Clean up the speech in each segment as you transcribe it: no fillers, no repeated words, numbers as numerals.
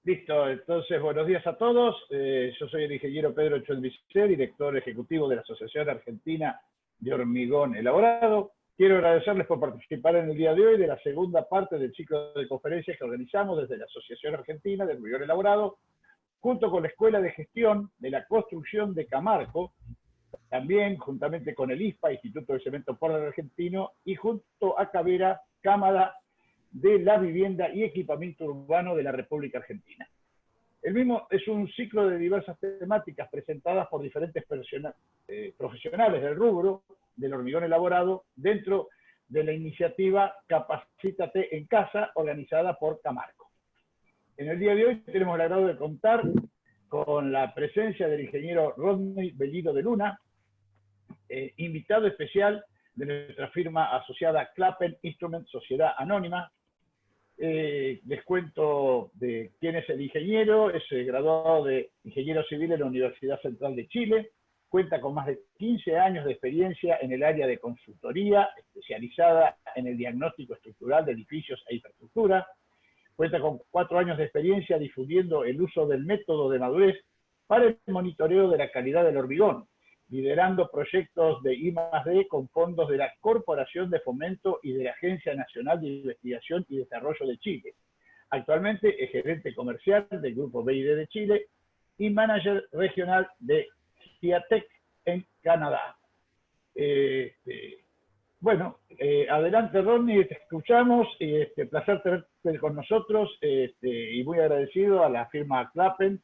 Listo, entonces buenos días a todos. Yo soy el ingeniero Pedro Cholmicé, director ejecutivo de la Asociación Argentina de Hormigón Elaborado. Quiero agradecerles por participar en el día de hoy de la segunda parte del ciclo de conferencias que organizamos desde la Asociación Argentina de Hormigón Elaborado, junto con la Escuela de Gestión de la Construcción de Camarco, también juntamente con el ISPA, Instituto de Cemento Portland Argentino, y junto a Cavera, Cámara de la Vivienda y Equipamiento Urbano de la República Argentina. El mismo es un ciclo de diversas temáticas presentadas por diferentes profesionales del rubro del hormigón elaborado dentro de la iniciativa Capacítate en Casa, organizada por Camarco. En el día de hoy tenemos el agrado de contar con la presencia del ingeniero Rodney Bellido de Luna, invitado especial de nuestra firma asociada Clappen Instrument Sociedad Anónima. Les cuento de quién es el ingeniero. Es graduado de Ingeniero Civil en la Universidad Central de Chile, cuenta con más de 15 años de experiencia en el área de consultoría, especializada en el diagnóstico estructural de edificios e infraestructura, cuenta con 4 años de experiencia difundiendo el uso del método de madurez para el monitoreo de la calidad del hormigón, liderando proyectos de I+D con fondos de la Corporación de Fomento y de la Agencia Nacional de Investigación y Desarrollo de Chile. Actualmente es gerente comercial del Grupo BID de Chile y manager regional de CIATEC en Canadá. Adelante Rodney, te escuchamos, placer tenerte con nosotros y muy agradecido a la firma Clappen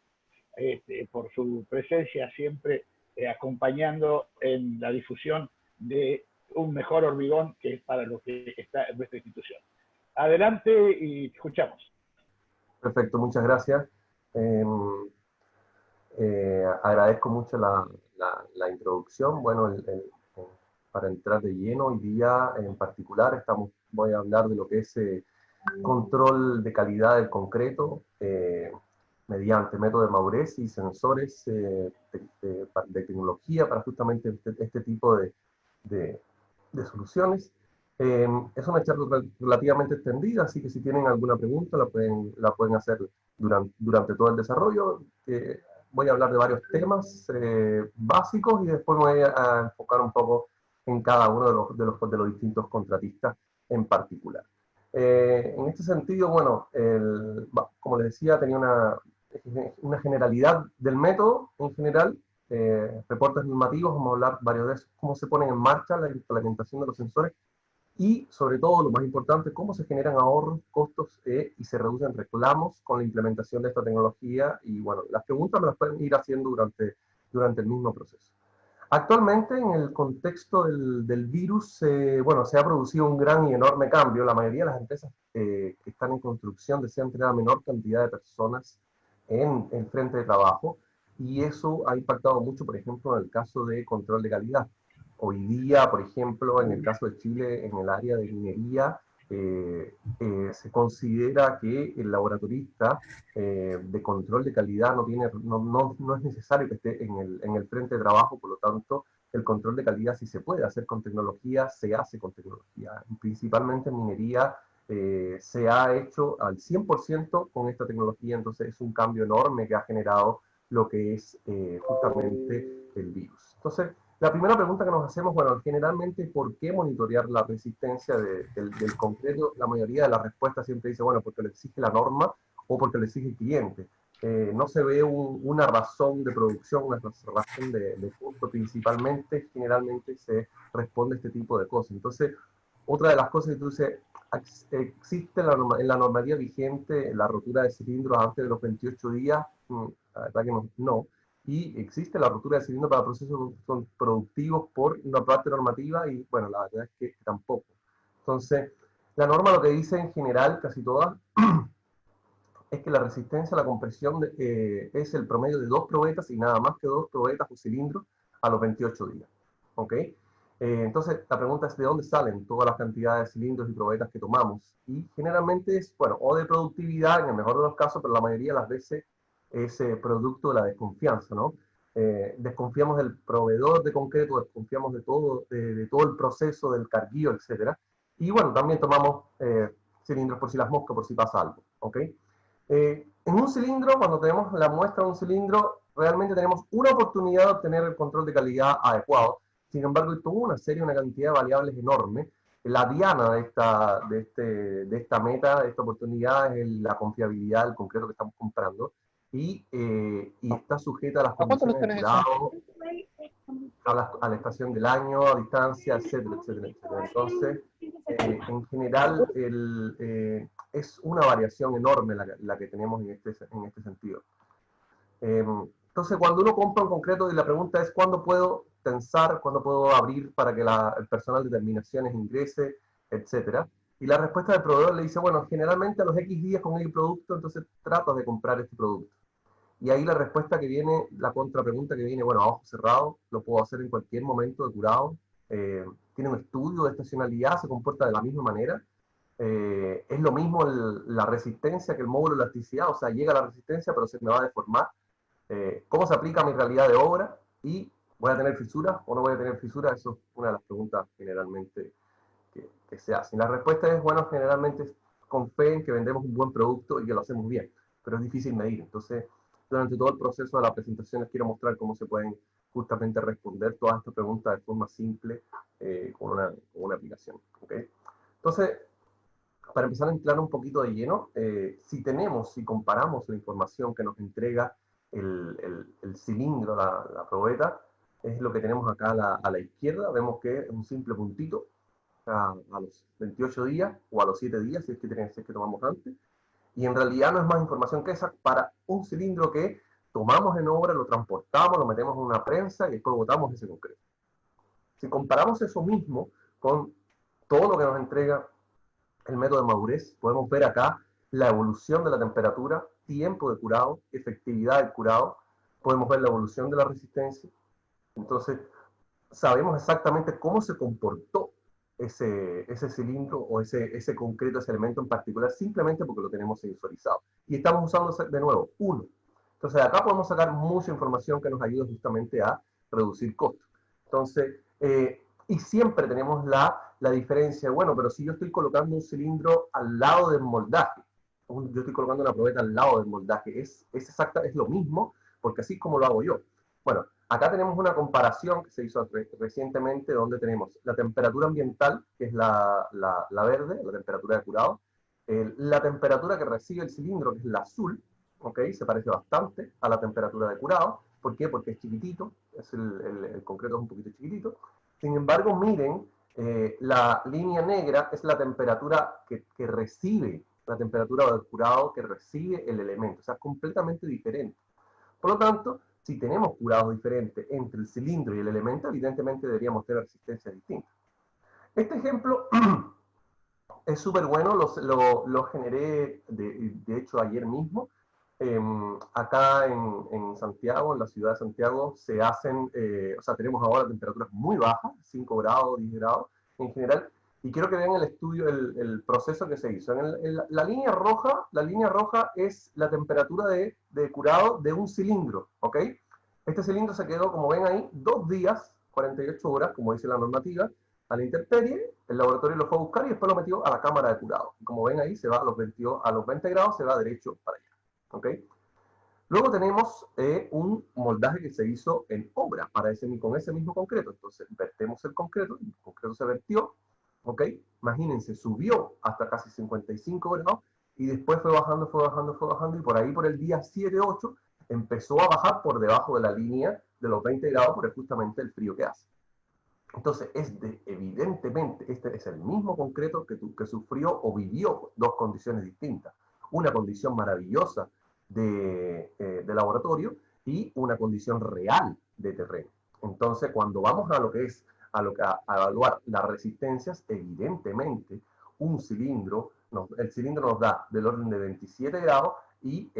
por su presencia siempre acompañando en la difusión de un mejor hormigón, que es para lo que está en nuestra institución. Adelante y escuchamos. Perfecto, muchas gracias. Agradezco mucho la introducción. Bueno, para entrar de lleno, hoy día en particular voy a hablar de lo que es control de calidad del concreto, mediante método de madurez y sensores de tecnología para justamente este tipo de soluciones. Es una charla relativamente extendida, así que si tienen alguna pregunta la pueden hacer durante todo el desarrollo. Voy a hablar de varios temas básicos y después me voy a enfocar un poco en cada uno de los distintos contratistas en particular. En este sentido, bueno, como les decía, tenía una generalidad del método en general, reportes normativos, vamos a hablar varios de esos, cómo se ponen en marcha la implementación de los sensores y, sobre todo, lo más importante, cómo se generan ahorros, costos y se reducen reclamos con la implementación de esta tecnología. Y bueno, las preguntas me las pueden ir haciendo durante el mismo proceso. Actualmente, en el contexto del virus, se ha producido un gran y enorme cambio. La mayoría de las empresas que están en construcción desean tener la menor cantidad de personas en el frente de trabajo, y eso ha impactado mucho, por ejemplo, en el caso de control de calidad. Hoy día, por ejemplo, en el caso de Chile, en el área de minería, se considera que el laboratorista de control de calidad no es necesario que esté en el frente de trabajo. Por lo tanto, el control de calidad, si se puede hacer con tecnología, se hace con tecnología. Principalmente en minería se ha hecho al 100% con esta tecnología. Entonces es un cambio enorme que ha generado lo que es justamente el virus. Entonces, la primera pregunta que nos hacemos, bueno, generalmente, ¿por qué monitorear la resistencia del concreto? La mayoría de las respuestas siempre dice, bueno, porque lo exige la norma o porque lo exige el cliente. No se ve una razón de producción, una razón de costo. Principalmente, generalmente se responde a este tipo de cosas. Entonces, otra de las cosas que tú dices, existe en la normativa vigente la rotura de cilindros antes de los 28 días. La verdad que no. Y existe la rotura de cilindro para procesos productivos por una parte normativa, y bueno, la verdad es que tampoco. Entonces, la norma lo que dice en general, casi todas, es que la resistencia a la compresión es el promedio de 2 probetas y nada más que 2 probetas o cilindros a los 28 días. ¿Ok? Entonces, la pregunta es, ¿de dónde salen todas las cantidades de cilindros y probetas que tomamos? Y generalmente es, bueno, o de productividad, en el mejor de los casos, pero la mayoría de las veces es producto de la desconfianza, ¿no? Desconfiamos del proveedor de concreto, desconfiamos de todo el proceso del carguío, etc. Y bueno, también tomamos cilindros por si las moscas, por si pasa algo, ¿ok? En un cilindro, cuando tenemos la muestra de un cilindro, realmente tenemos una oportunidad de obtener el control de calidad adecuado. Sin embargo, hay toda una serie, una cantidad de variables enorme. La diana de esta meta, de esta oportunidad, es la confiabilidad del concreto que estamos comprando y está sujeta a las ¿A cuánto los condiciones de tenés eso? curado, a la estación del año, a distancia, etcétera, etcétera, etcétera. Entonces, en general, es una variación enorme la que tenemos en este sentido. Entonces, cuando uno compra un concreto y la pregunta es ¿cuándo puedo tensar, cuándo puedo abrir para que el personal de terminaciones ingrese, etcétera? Y la respuesta del proveedor le dice, bueno, generalmente a los X días con el producto, entonces tratas de comprar este producto. Y ahí la respuesta que viene, la contrapregunta que viene, bueno, a ojo cerrado, lo puedo hacer en cualquier momento de curado, tiene un estudio de estacionalidad, se comporta de la misma manera, es lo mismo la resistencia que el módulo de elasticidad, o sea, llega la resistencia pero se me va a deformar, cómo se aplica a mi realidad de obra y voy a tener fisuras o no voy a tener fisuras, eso es una de las preguntas generalmente que se hacen. La respuesta es, bueno, generalmente con fe en que vendemos un buen producto y que lo hacemos bien, pero es difícil medir. Entonces, durante todo el proceso de la presentación les quiero mostrar cómo se pueden justamente responder todas estas preguntas de forma simple con una aplicación. ¿Okay? Entonces, para empezar a entrar un poquito de lleno, si comparamos la información que nos entrega el cilindro, la probeta, es lo que tenemos acá a la izquierda, vemos que es un simple puntito a los 28 días o a los 7 días, si es que tomamos antes, y en realidad no es más información que esa para un cilindro que tomamos en obra, lo transportamos, lo metemos en una prensa y después botamos ese concreto. Si comparamos eso mismo con todo lo que nos entrega el método de madurez, podemos ver acá la evolución de la temperatura, tiempo de curado, efectividad del curado, podemos ver la evolución de la resistencia. Entonces, sabemos exactamente cómo se comportó ese cilindro o ese concreto, ese elemento en particular, simplemente porque lo tenemos sensorizado. Y estamos usando, de nuevo, uno. Entonces, acá podemos sacar mucha información que nos ayuda justamente a reducir costos. Entonces, y siempre tenemos la diferencia, bueno, pero si yo estoy colocando un cilindro al lado del moldaje, yo estoy colocando una probeta al lado del moldaje, es lo mismo, porque así es como lo hago yo. Bueno, acá tenemos una comparación que se hizo recientemente donde tenemos la temperatura ambiental, que es la verde, la temperatura de curado, la temperatura que recibe el cilindro, que es la azul, ¿okay? Se parece bastante a la temperatura de curado. ¿Por qué? Porque es chiquitito, el concreto es un poquito chiquitito. Sin embargo, miren, la línea negra es la temperatura que recibe, la temperatura del curado que recibe el elemento, o sea, completamente diferente. Por lo tanto, si tenemos curados diferentes entre el cilindro y el elemento, evidentemente deberíamos tener resistencias distintas. Este ejemplo es súper bueno, lo generé de hecho ayer mismo. Acá en Santiago, en la ciudad de Santiago, se hacen, o sea, tenemos ahora temperaturas muy bajas, 5 grados, 10 grados en general, y quiero que vean el estudio, el proceso que se hizo. La línea roja es la temperatura de curado de un cilindro, ¿ok? Este cilindro se quedó, como ven ahí, 2 días, 48 horas, como dice la normativa, a la intemperie, el laboratorio lo fue a buscar y después lo metió a la cámara de curado. Y como ven ahí, se va a los 20 grados, se va derecho para allá. ¿Okay? Luego tenemos un moldaje que se hizo en obra con ese mismo concreto. Entonces, vertemos el concreto se vertió, ¿ok? Imagínense, subió hasta casi 55 grados y después fue bajando, fue bajando, fue bajando y por ahí por el día 7, 8 empezó a bajar por debajo de la línea de los 20 grados por justamente el frío que hace. Entonces, evidentemente, este es el mismo concreto que sufrió o vivió dos condiciones distintas. Una condición maravillosa de laboratorio y una condición real de terreno. Entonces, cuando vamos a lo que es a evaluar las resistencias, evidentemente, el cilindro nos da del orden de 27 grados y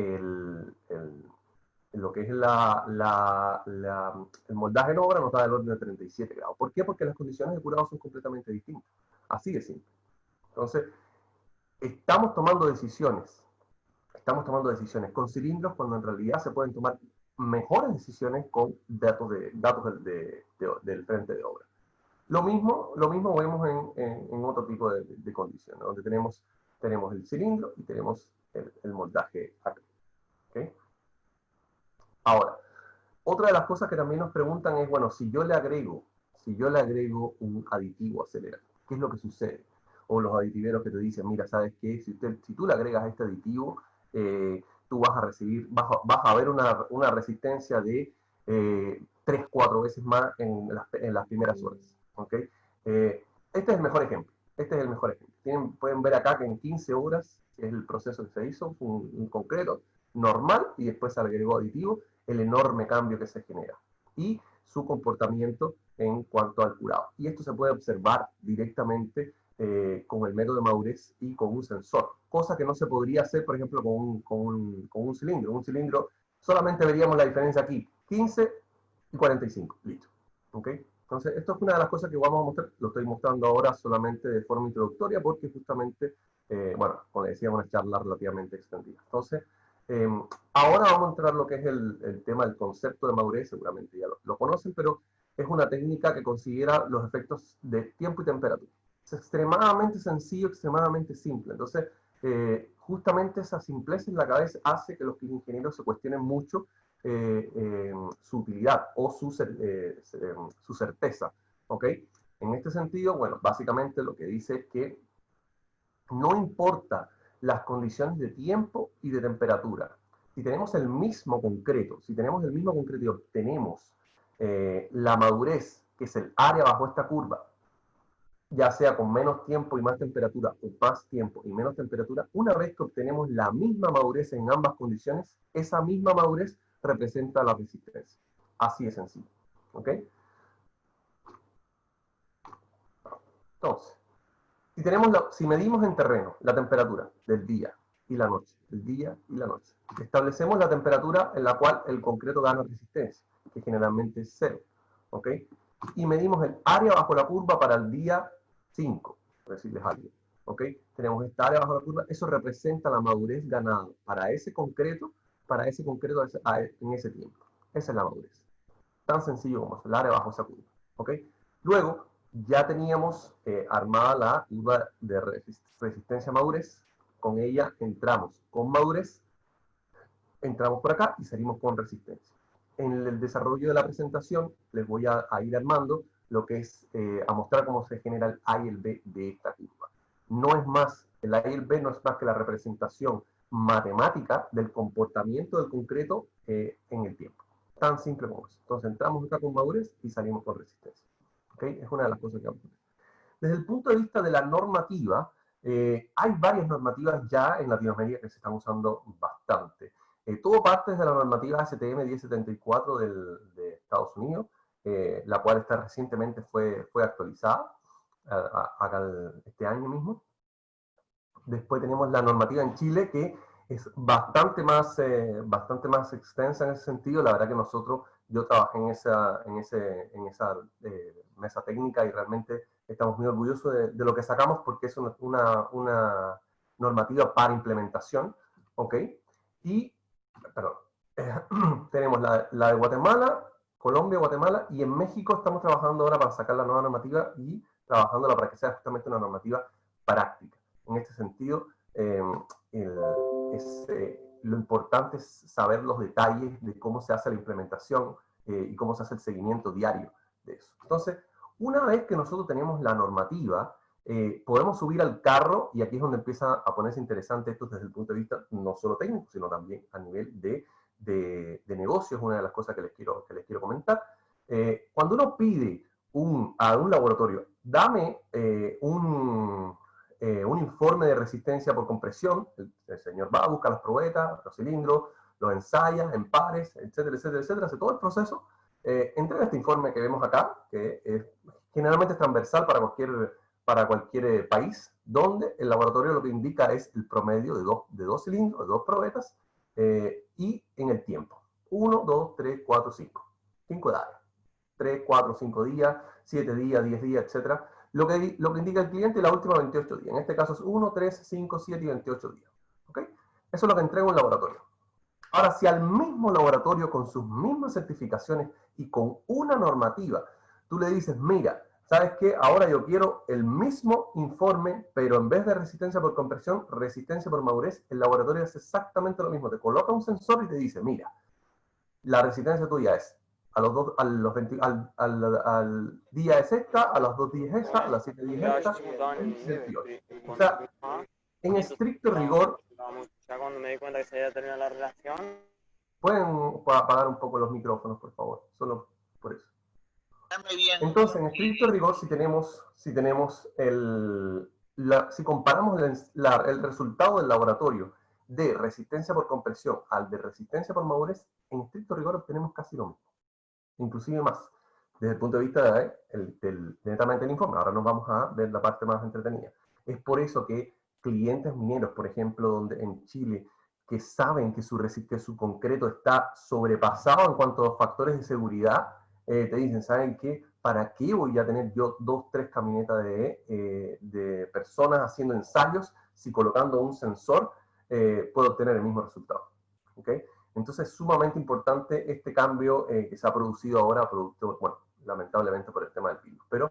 lo que es el moldaje en obra nos da del orden de 37 grados. ¿Por qué? Porque las condiciones de curado son completamente distintas. Así de simple. Entonces, estamos tomando decisiones con cilindros cuando en realidad se pueden tomar mejores decisiones con datos del frente de obra. Lo mismo vemos en otro tipo de condiciones, donde tenemos el cilindro y tenemos el moldaje acá. Ahora, otra de las cosas que también nos preguntan es, bueno, si yo le agrego un aditivo acelera, ¿qué es lo que sucede? O los aditiveros que te dicen, mira, ¿sabes qué? Si tú le agregas este aditivo, tú vas a recibir, vas a ver una resistencia de 3-4 veces más en las primeras horas. ¿Okay? Este es el mejor ejemplo. Pueden ver acá que en 15 horas, que es el proceso que se hizo, un concreto normal y después se agregó aditivo, el enorme cambio que se genera y su comportamiento en cuanto al curado. Y esto se puede observar directamente con el método de madurez y con un sensor, cosa que no se podría hacer, por ejemplo, con un cilindro. Un cilindro solamente veríamos la diferencia aquí, 15 y 45, listo. ¿Okay? Entonces, esto es una de las cosas que vamos a mostrar, lo estoy mostrando ahora solamente de forma introductoria porque justamente, bueno, como decía, una charla relativamente extendida. Entonces, ahora vamos a entrar a lo que es el tema del concepto de madurez, seguramente ya lo conocen, pero es una técnica que considera los efectos de tiempo y temperatura. Es extremadamente sencillo, extremadamente simple. Entonces, justamente esa simpleza en la cabeza hace que los ingenieros se cuestionen mucho su utilidad o su certeza. ¿Ok? En este sentido, bueno, básicamente lo que dice es que no importa las condiciones de tiempo y de temperatura. Si tenemos el mismo concreto, y obtenemos la madurez, que es el área bajo esta curva, ya sea con menos tiempo y más temperatura, o más tiempo y menos temperatura, una vez que obtenemos la misma madurez en ambas condiciones, esa misma madurez representa la resistencia. Así de sencillo. ¿Ok? Entonces, si medimos en terreno la temperatura del día y la noche, establecemos la temperatura en la cual el concreto gana resistencia, que generalmente es 0. ¿Ok? Y medimos el área bajo la curva para el día 5, por decirles algo. ¿Ok? Tenemos esta área bajo la curva, eso representa la madurez ganada para ese concreto en ese tiempo. Esa es la madurez. Tan sencillo como es el área bajo esa curva. ¿Ok? Luego, ya teníamos armada la curva de resistencia madurez. Con ella entramos con madurez, entramos por acá y salimos con resistencia. En el desarrollo de la presentación les voy a ir armando lo que es a mostrar cómo se genera el A y el B de esta curva. El A y el B no es más que la representación matemática del comportamiento del concreto en el tiempo. Tan simple como eso. Entonces entramos acá con madurez y salimos con resistencia. ¿Okay? Es una de las cosas que vamos a ver. Desde el punto de vista de la normativa, hay varias normativas ya en Latinoamérica que se están usando bastante. Todo parte de la normativa ASTM 1074 de Estados Unidos, la cual recientemente fue actualizada este año mismo. Después tenemos la normativa en Chile, que es bastante más extensa en ese sentido. La verdad que yo trabajé en esa mesa técnica y realmente estamos muy orgullosos de lo que sacamos porque es una normativa para implementación. ¿Ok? Y, perdón, tenemos la de Guatemala, Colombia, Guatemala, y en México estamos trabajando ahora para sacar la nueva normativa y trabajándola para que sea justamente una normativa práctica. En este sentido, lo importante es saber los detalles de cómo se hace la implementación y cómo se hace el seguimiento diario de eso. Entonces, una vez que nosotros tenemos la normativa, podemos subir al carro, y aquí es donde empieza a ponerse interesante esto desde el punto de vista no solo técnico, sino también a nivel de negocio, es una de las cosas que les quiero comentar. Cuando uno pide a un laboratorio, dame un informe de resistencia por compresión, el señor va a buscar las probetas, los cilindros, los ensaya en pares, etcétera, etcétera, etcétera, hace todo el proceso, entrega este informe que vemos acá, que generalmente es transversal para cualquier país, donde el laboratorio lo que indica es el promedio de dos cilindros, de dos probetas, y en el tiempo. 1, 2, 3, 4, 5. 5 edades. 3, 4, 5 días, 7 días, 10 días, etc. Lo que indica el cliente la última 28 días. En este caso es 1, 3, 5, 7 y 28 días. ¿Okay? Eso es lo que entrega un laboratorio. Ahora, si al mismo laboratorio, con sus mismas certificaciones y con una normativa, tú le dices, mira, ¿sabes qué? Ahora yo quiero el mismo informe, pero en vez de resistencia por compresión, resistencia por madurez, el laboratorio hace exactamente lo mismo. Te coloca un sensor y te dice, mira, la resistencia tuya es a los dos, al día es esta, a los 2 días esta, a las 7 días esta, 28. O sea, en estricto rigor, ya cuando me di cuenta que se había terminado la relación. pueden apagar un poco los micrófonos, por favor, solo por eso. Entonces, en estricto rigor, si comparamos el resultado del laboratorio de resistencia por compresión al de resistencia por madurez, en estricto rigor obtenemos casi lo mismo, inclusive más, desde el punto de vista netamente del informe. Ahora nos vamos a ver la parte más entretenida. Es por eso que clientes mineros, por ejemplo, donde en Chile, que saben que su concreto está sobrepasado en cuanto a factores de seguridad, te dicen, ¿saben qué? ¿Para qué voy a tener yo 2, 3 camionetas de personas haciendo ensayos si colocando un sensor puedo obtener el mismo resultado? ¿Okay? Entonces es sumamente importante este cambio que se ha producido ahora, producto, bueno, lamentablemente por el tema del virus, pero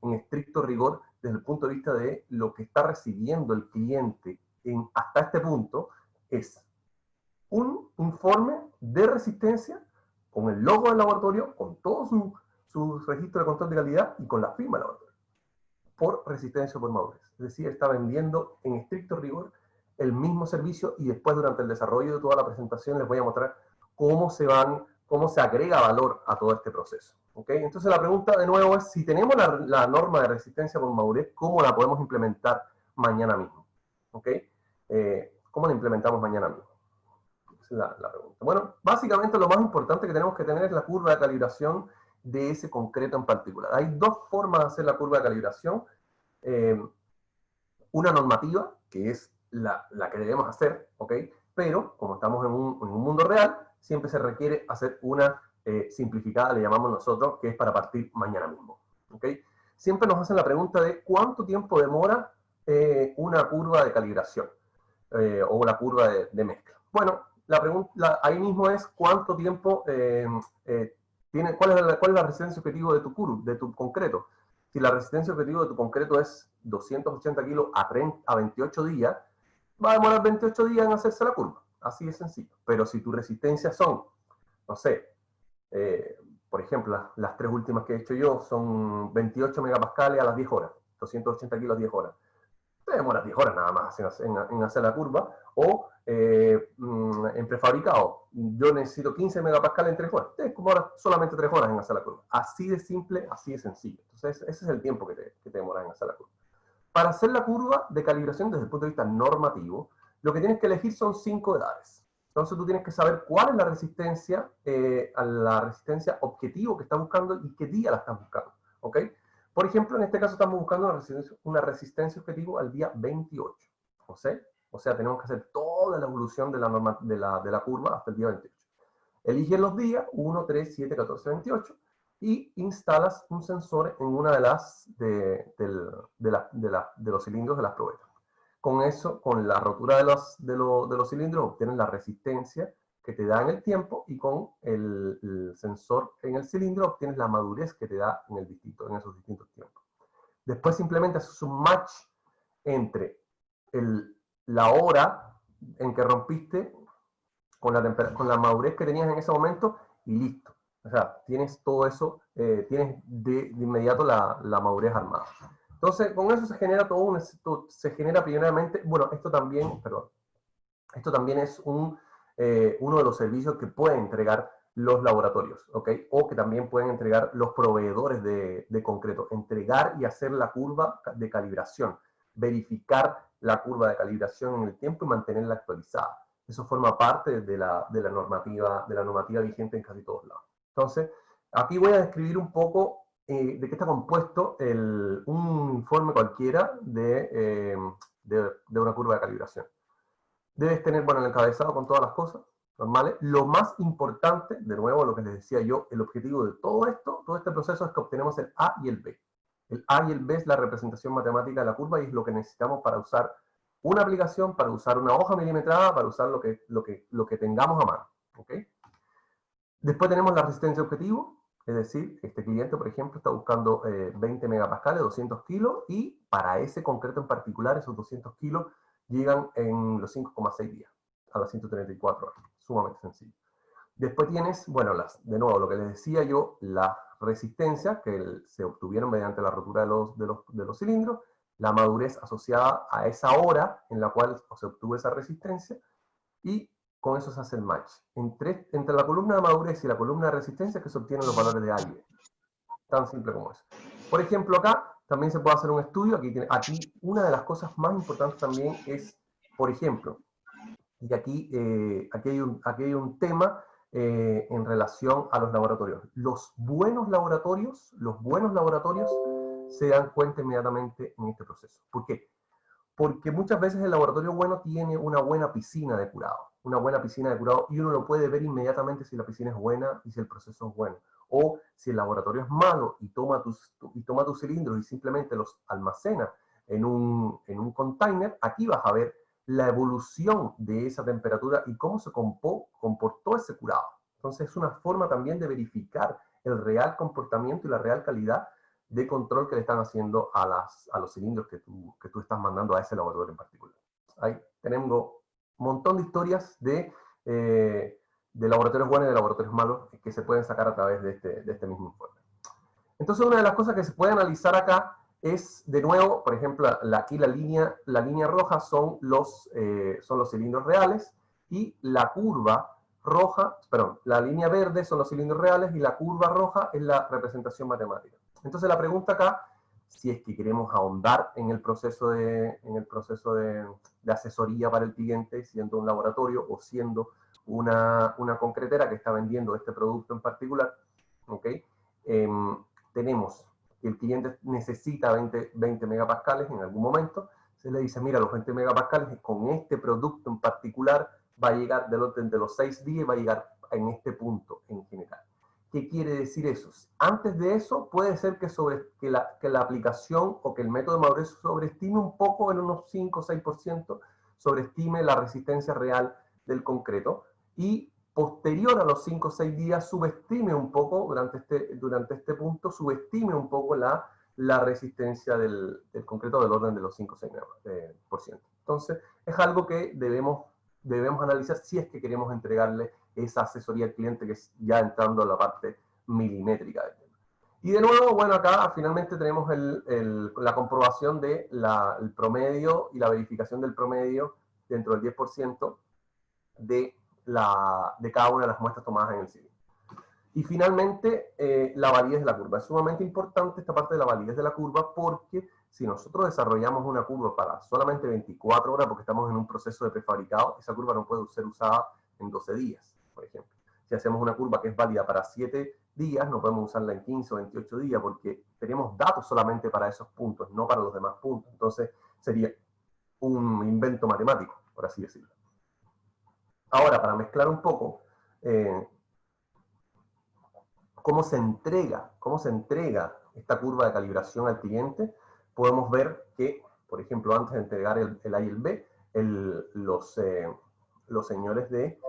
en estricto rigor, desde el punto de vista de lo que está recibiendo el cliente hasta este punto, es un informe de resistencia con el logo del laboratorio, con todo su registro de control de calidad y con la firma del laboratorio, por resistencia o por madurez. Es decir, está vendiendo en estricto rigor el mismo servicio, y después durante el desarrollo de toda la presentación les voy a mostrar cómo se agrega valor a todo este proceso. ¿Okay? Entonces la pregunta de nuevo es, si tenemos la norma de resistencia por madurez, ¿cómo la podemos implementar mañana mismo? ¿Okay? ¿Cómo la implementamos mañana mismo? La pregunta. Bueno, básicamente lo más importante que tenemos que tener es la curva de calibración de ese concreto en particular. Hay dos formas de hacer la curva de calibración. Una normativa, que es la que debemos hacer, ¿ok? Pero, como estamos en un mundo real, siempre se requiere hacer una simplificada, le llamamos nosotros, que es para partir mañana mismo, ¿ok? Siempre nos hacen la pregunta de cuánto tiempo demora una curva de calibración o una curva de mezcla. Bueno, la pregunta ahí mismo es cuánto tiempo tiene, cuál es la resistencia objetivo de tu concreto. Si la resistencia objetivo de tu concreto es 280 kilos a 28 días, va a demorar 28 días en hacerse la curva. Así de sencillo. Pero si tu resistencia son, no sé, por ejemplo, las 3 últimas que he hecho yo son 28 megapascales a las 10 horas, 280 kilos a 10 horas. Te demoras 10 horas nada más en hacer la curva, o en prefabricado, yo necesito 15 megapascales en 3 horas, te demoras solamente 3 horas en hacer la curva. Así de simple, así de sencillo. Entonces, ese es el tiempo que te demoras en hacer la curva. Para hacer la curva de calibración desde el punto de vista normativo, lo que tienes que elegir son 5 edades. Entonces tú tienes que saber cuál es la resistencia, a la resistencia objetivo que estás buscando y qué día la estás buscando. ¿Ok? Por ejemplo, en este caso estamos buscando una resistencia objetivo al día 28. O sea, tenemos que hacer toda la evolución de la curva hasta el día 28. Eliges los días, 1, 3, 7, 14, 28, y instalas un sensor en una de los cilindros de las probetas. Con eso, con la rotura de los cilindros, obtienes la resistencia que te da en el tiempo, y con el sensor en el cilindro obtienes la madurez que te da en esos distintos tiempos. Después simplemente haces un match entre la hora en que rompiste con la madurez que tenías en ese momento, y listo. O sea, tienes todo eso, tienes de inmediato la madurez armada. Entonces, con eso se genera se genera primeramente, bueno, esto también es uno de los servicios que pueden entregar los laboratorios, ¿ok? O que también pueden entregar los proveedores de concreto. Entregar y hacer la curva de calibración, verificar la curva de calibración en el tiempo y mantenerla actualizada. Eso forma parte de la normativa vigente en casi todos lados. Entonces, aquí voy a describir un poco de qué está compuesto un informe cualquiera de una curva de calibración. Debes tener, bueno, el encabezado con todas las cosas normales. Lo más importante, de nuevo, lo que les decía yo, el objetivo de todo este proceso es que obtenemos el A y el B. El A y el B es la representación matemática de la curva, y es lo que necesitamos para usar una aplicación, para usar una hoja milimetrada, para usar lo que tengamos a mano. ¿Okay? Después tenemos la resistencia objetivo, es decir, este cliente, por ejemplo, está buscando 20 megapascales, 200 kilos, y para ese concreto en particular, esos 200 kilos llegan en los 5,6 días, a las 134 horas. Sumamente sencillo. Después tienes, bueno, de nuevo, lo que les decía yo, la resistencia que se obtuvieron mediante la rotura de los cilindros, la madurez asociada a esa hora en la cual se obtuvo esa resistencia, y con eso se hace el match. Entre la columna de madurez y la columna de resistencia que se obtienen los valores de A y B. Tan simple como eso. Por ejemplo, acá también se puede hacer un estudio. Aquí una de las cosas más importantes también es, por ejemplo, y aquí hay un tema en relación a los laboratorios. Los buenos laboratorios se dan cuenta inmediatamente en este proceso. ¿Por qué? Porque muchas veces el laboratorio bueno tiene una buena piscina de curado. Una buena piscina de curado, y uno lo puede ver inmediatamente si la piscina es buena y si el proceso es bueno. O si el laboratorio es malo y toma tus cilindros y simplemente los almacena en un container, aquí vas a ver la evolución de esa temperatura y cómo se comportó ese curado. Entonces es una forma también de verificar el real comportamiento y la real calidad de control que le están haciendo a los cilindros que tú estás mandando a ese laboratorio en particular. Ahí tenemos un montón de historias de laboratorios buenos y de laboratorios malos que se pueden sacar a través de este mismo informe. Entonces, una de las cosas que se puede analizar acá es, de nuevo, por ejemplo, aquí la línea roja son los cilindros reales, y la curva roja, perdón, la línea verde son los cilindros reales y la curva roja es la representación matemática. Entonces la pregunta acá, si es que queremos ahondar en el proceso de asesoría para el cliente, siendo un laboratorio o siendo una concretera que está vendiendo este producto en particular, ¿ok? Tenemos que el cliente necesita 20 megapascales en algún momento. Se le dice, mira, los 20 megapascales con este producto en particular va a llegar del orden de los 6 días y va a llegar en este punto en general. ¿Qué quiere decir eso? Antes de eso, puede ser que la aplicación o que el método de madurez sobreestime un poco, en unos 5 o 6%, sobreestime la resistencia real del concreto, y posterior a los 5 o 6 días subestime un poco, durante este punto, subestime un poco la resistencia del concreto del orden de los 5 o 6%. Entonces, es algo que debemos analizar si es que queremos entregarle esa asesoría al cliente, que es ya entrando a la parte milimétrica del tema. Y de nuevo, bueno, acá finalmente tenemos la comprobación del promedio y la verificación del promedio dentro del 10% de cada una de las muestras tomadas en el cilindro. Y finalmente, la validez de la curva. Es sumamente importante esta parte de la validez de la curva, porque si nosotros desarrollamos una curva para solamente 24 horas, porque estamos en un proceso de prefabricado, esa curva no puede ser usada en 12 días, por ejemplo. Si hacemos una curva que es válida para 7 días, no podemos usarla en 15 o 28 días, porque tenemos datos solamente para esos puntos, no para los demás puntos. Entonces, sería un invento matemático, por así decirlo. Ahora, para mezclar un poco, ¿cómo se entrega esta curva de calibración al cliente? Podemos ver que, por ejemplo, antes de entregar el A y el B, los señores de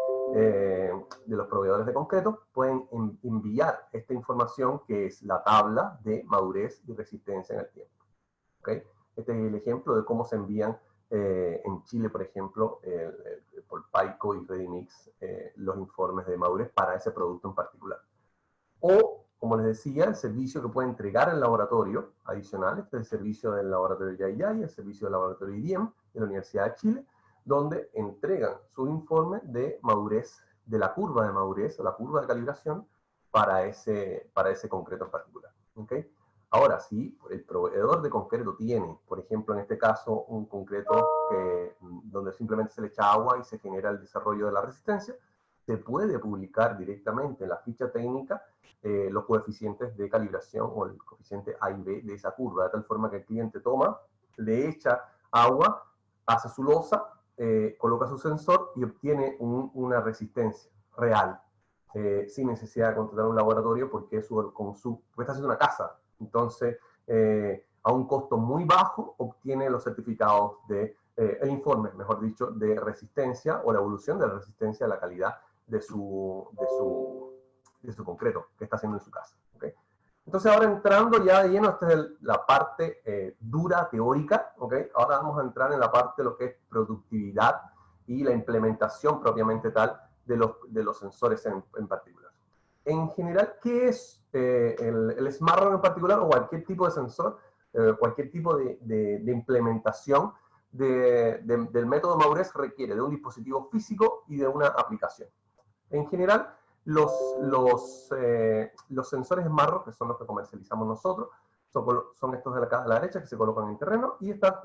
los proveedores de concreto pueden enviar esta información, que es la tabla de madurez y resistencia en el tiempo. ¿Okay? Este es el ejemplo de cómo se envían en Chile, por ejemplo, por Paico y Redimix, los informes de madurez para ese producto en particular. O, como les decía, el servicio que puede entregar el laboratorio adicional, este es el servicio del laboratorio Yayay, el servicio del laboratorio IDIEM de la Universidad de Chile, donde entregan su informe de madurez, de la curva de madurez, o la curva de calibración, para ese concreto en particular. ¿Okay? Ahora, si el proveedor de concreto tiene, por ejemplo, en este caso, un concreto donde simplemente se le echa agua y se genera el desarrollo de la resistencia, se puede publicar directamente en la ficha técnica los coeficientes de calibración o el coeficiente A y B de esa curva, de tal forma que el cliente toma, le echa agua, hace su losa, coloca su sensor y obtiene una resistencia real, sin necesidad de contratar un laboratorio, porque está haciendo una casa. Entonces, a un costo muy bajo, obtiene los certificados el informe, mejor dicho, de resistencia, o la evolución de la resistencia a la calidad de su concreto que está haciendo en su casa. ¿Okay? Entonces, ahora entrando ya de lleno, esta es la parte dura, teórica. ¿Okay? Ahora vamos a entrar en la parte de lo que es productividad y la implementación propiamente tal de los sensores en particular. En general, ¿qué es el smartphone en particular o cualquier tipo de sensor, cualquier tipo de implementación del método Madurez requiere de un dispositivo físico y de una aplicación? En general, los sensores Smartphone, que son los que comercializamos nosotros, son estos de acá a la derecha que se colocan en terreno y están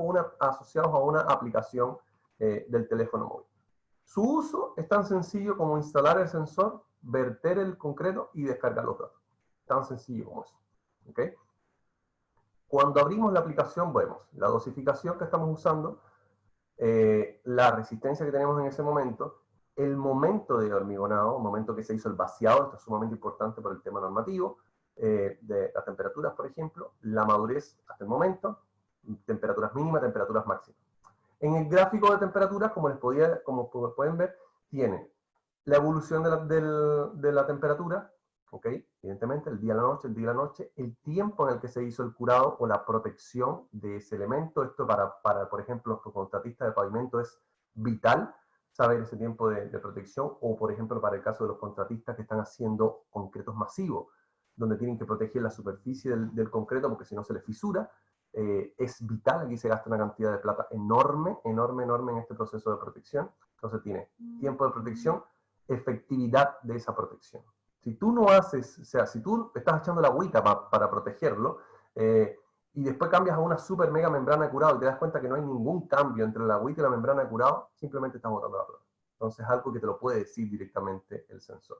asociados a una aplicación del teléfono móvil. Su uso es tan sencillo como instalar el sensor, verter el concreto y descargar los datos. Tan sencillo como eso. ¿Okay? Cuando abrimos la aplicación, vemos la dosificación que estamos usando, la resistencia que tenemos en ese momento, el momento de hormigonado, el momento que se hizo el vaciado, esto es sumamente importante por el tema normativo, de las temperaturas, por ejemplo, la madurez hasta el momento, temperaturas mínimas, temperaturas máximas. En el gráfico de temperaturas, como pueden ver, tiene la evolución de la temperatura, ¿ok? Evidentemente, el día a la noche, el día a la noche, el tiempo en el que se hizo el curado o la protección de ese elemento. Esto para por ejemplo, los contratistas de pavimento es vital saber ese tiempo de protección, o por ejemplo, para el caso de los contratistas que están haciendo concretos masivos, donde tienen que proteger la superficie del concreto porque si no se les fisura. Es vital, aquí se gasta una cantidad de plata enorme en este proceso de protección. Entonces tiene tiempo de protección, efectividad de esa protección. Si tú no haces, o sea, si tú estás echando la agüita para protegerlo, y después cambias a una super mega membrana de curado y te das cuenta que no hay ningún cambio entre la agüita y la membrana de curado, simplemente estás botando la plata. Entonces es algo que te lo puede decir directamente el sensor.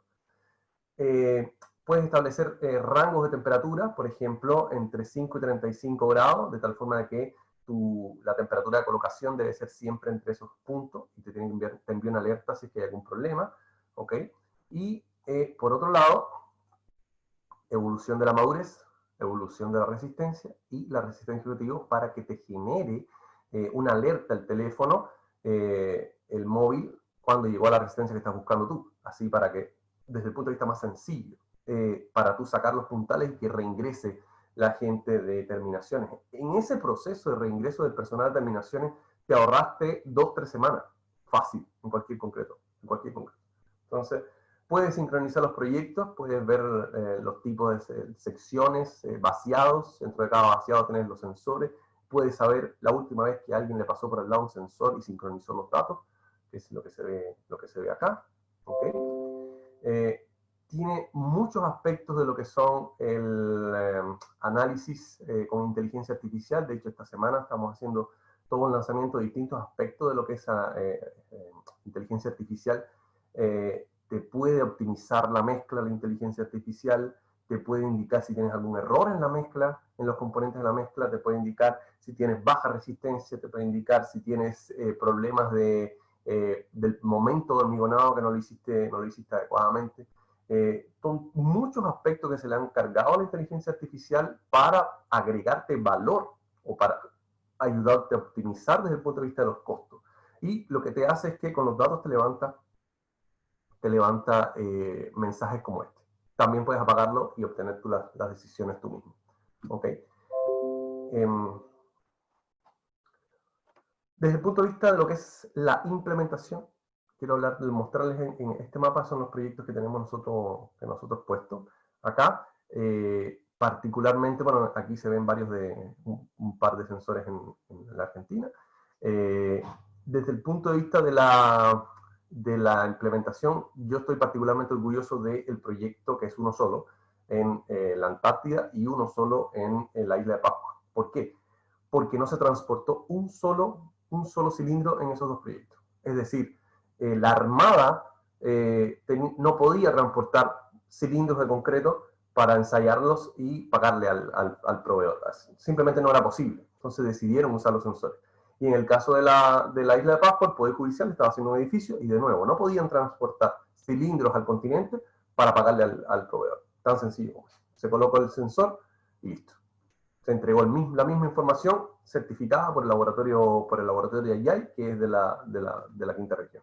Puedes establecer rangos de temperatura, por ejemplo, entre 5 y 35 grados, de tal forma de que la temperatura de colocación debe ser siempre entre esos puntos y te envía una alerta si es que hay algún problema, ¿ok? Y por otro lado, evolución de la madurez, evolución de la resistencia y la resistencia que te digo para que te genere una alerta el teléfono, el móvil, cuando llegó a la resistencia que estás buscando tú, así para que desde el punto de vista más sencillo, para tú sacar los puntales y que reingrese la gente de terminaciones. En ese proceso de reingreso del personal de terminaciones, te ahorraste 2-3 semanas, fácil, en cualquier concreto. Entonces, puedes sincronizar los proyectos, puedes ver los tipos de secciones, vaciados, dentro de cada vaciado tenés los sensores, puedes saber la última vez que alguien le pasó por al lado un sensor y sincronizó los datos, que es lo que se ve acá. ¿Okay? Tiene muchos aspectos de lo que son el análisis con inteligencia artificial. De hecho, esta semana estamos haciendo todo un lanzamiento de distintos aspectos de lo que es inteligencia artificial. Te puede optimizar la mezcla, la inteligencia artificial, te puede indicar si tienes algún error en la mezcla, en los componentes de la mezcla, te puede indicar si tienes baja resistencia, te puede indicar si tienes problemas del momento de hormigonado que no lo hiciste adecuadamente. Son muchos aspectos que se le han cargado a la inteligencia artificial para agregarte valor o para ayudarte a optimizar desde el punto de vista de los costos. Y lo que te hace es que con los datos te levanta mensajes como este. También puedes apagarlo y obtener tú las decisiones tú mismo. ¿Ok? Desde el punto de vista de lo que es la implementación, quiero mostrarles en este mapa son los proyectos que tenemos nosotros puestos acá. Particularmente, bueno, aquí se ven varios un par de sensores en la Argentina. Desde el punto de vista de la implementación, yo estoy particularmente orgulloso del proyecto que es uno solo en la Antártida y uno solo en la isla de Pascua. ¿Por qué? Porque no se transportó un solo cilindro en esos dos proyectos. Es decir, la Armada no podía transportar cilindros de concreto para ensayarlos y pagarle al proveedor. Simplemente no era posible. Entonces decidieron usar los sensores. Y en el caso de la isla de Pascua, el Poder Judicial estaba haciendo un edificio y de nuevo, no podían transportar cilindros al continente para pagarle al proveedor. Tan sencillo como eso. Se colocó el sensor y listo. Se entregó la misma información certificada por el laboratorio de Ayay, que es de la quinta región.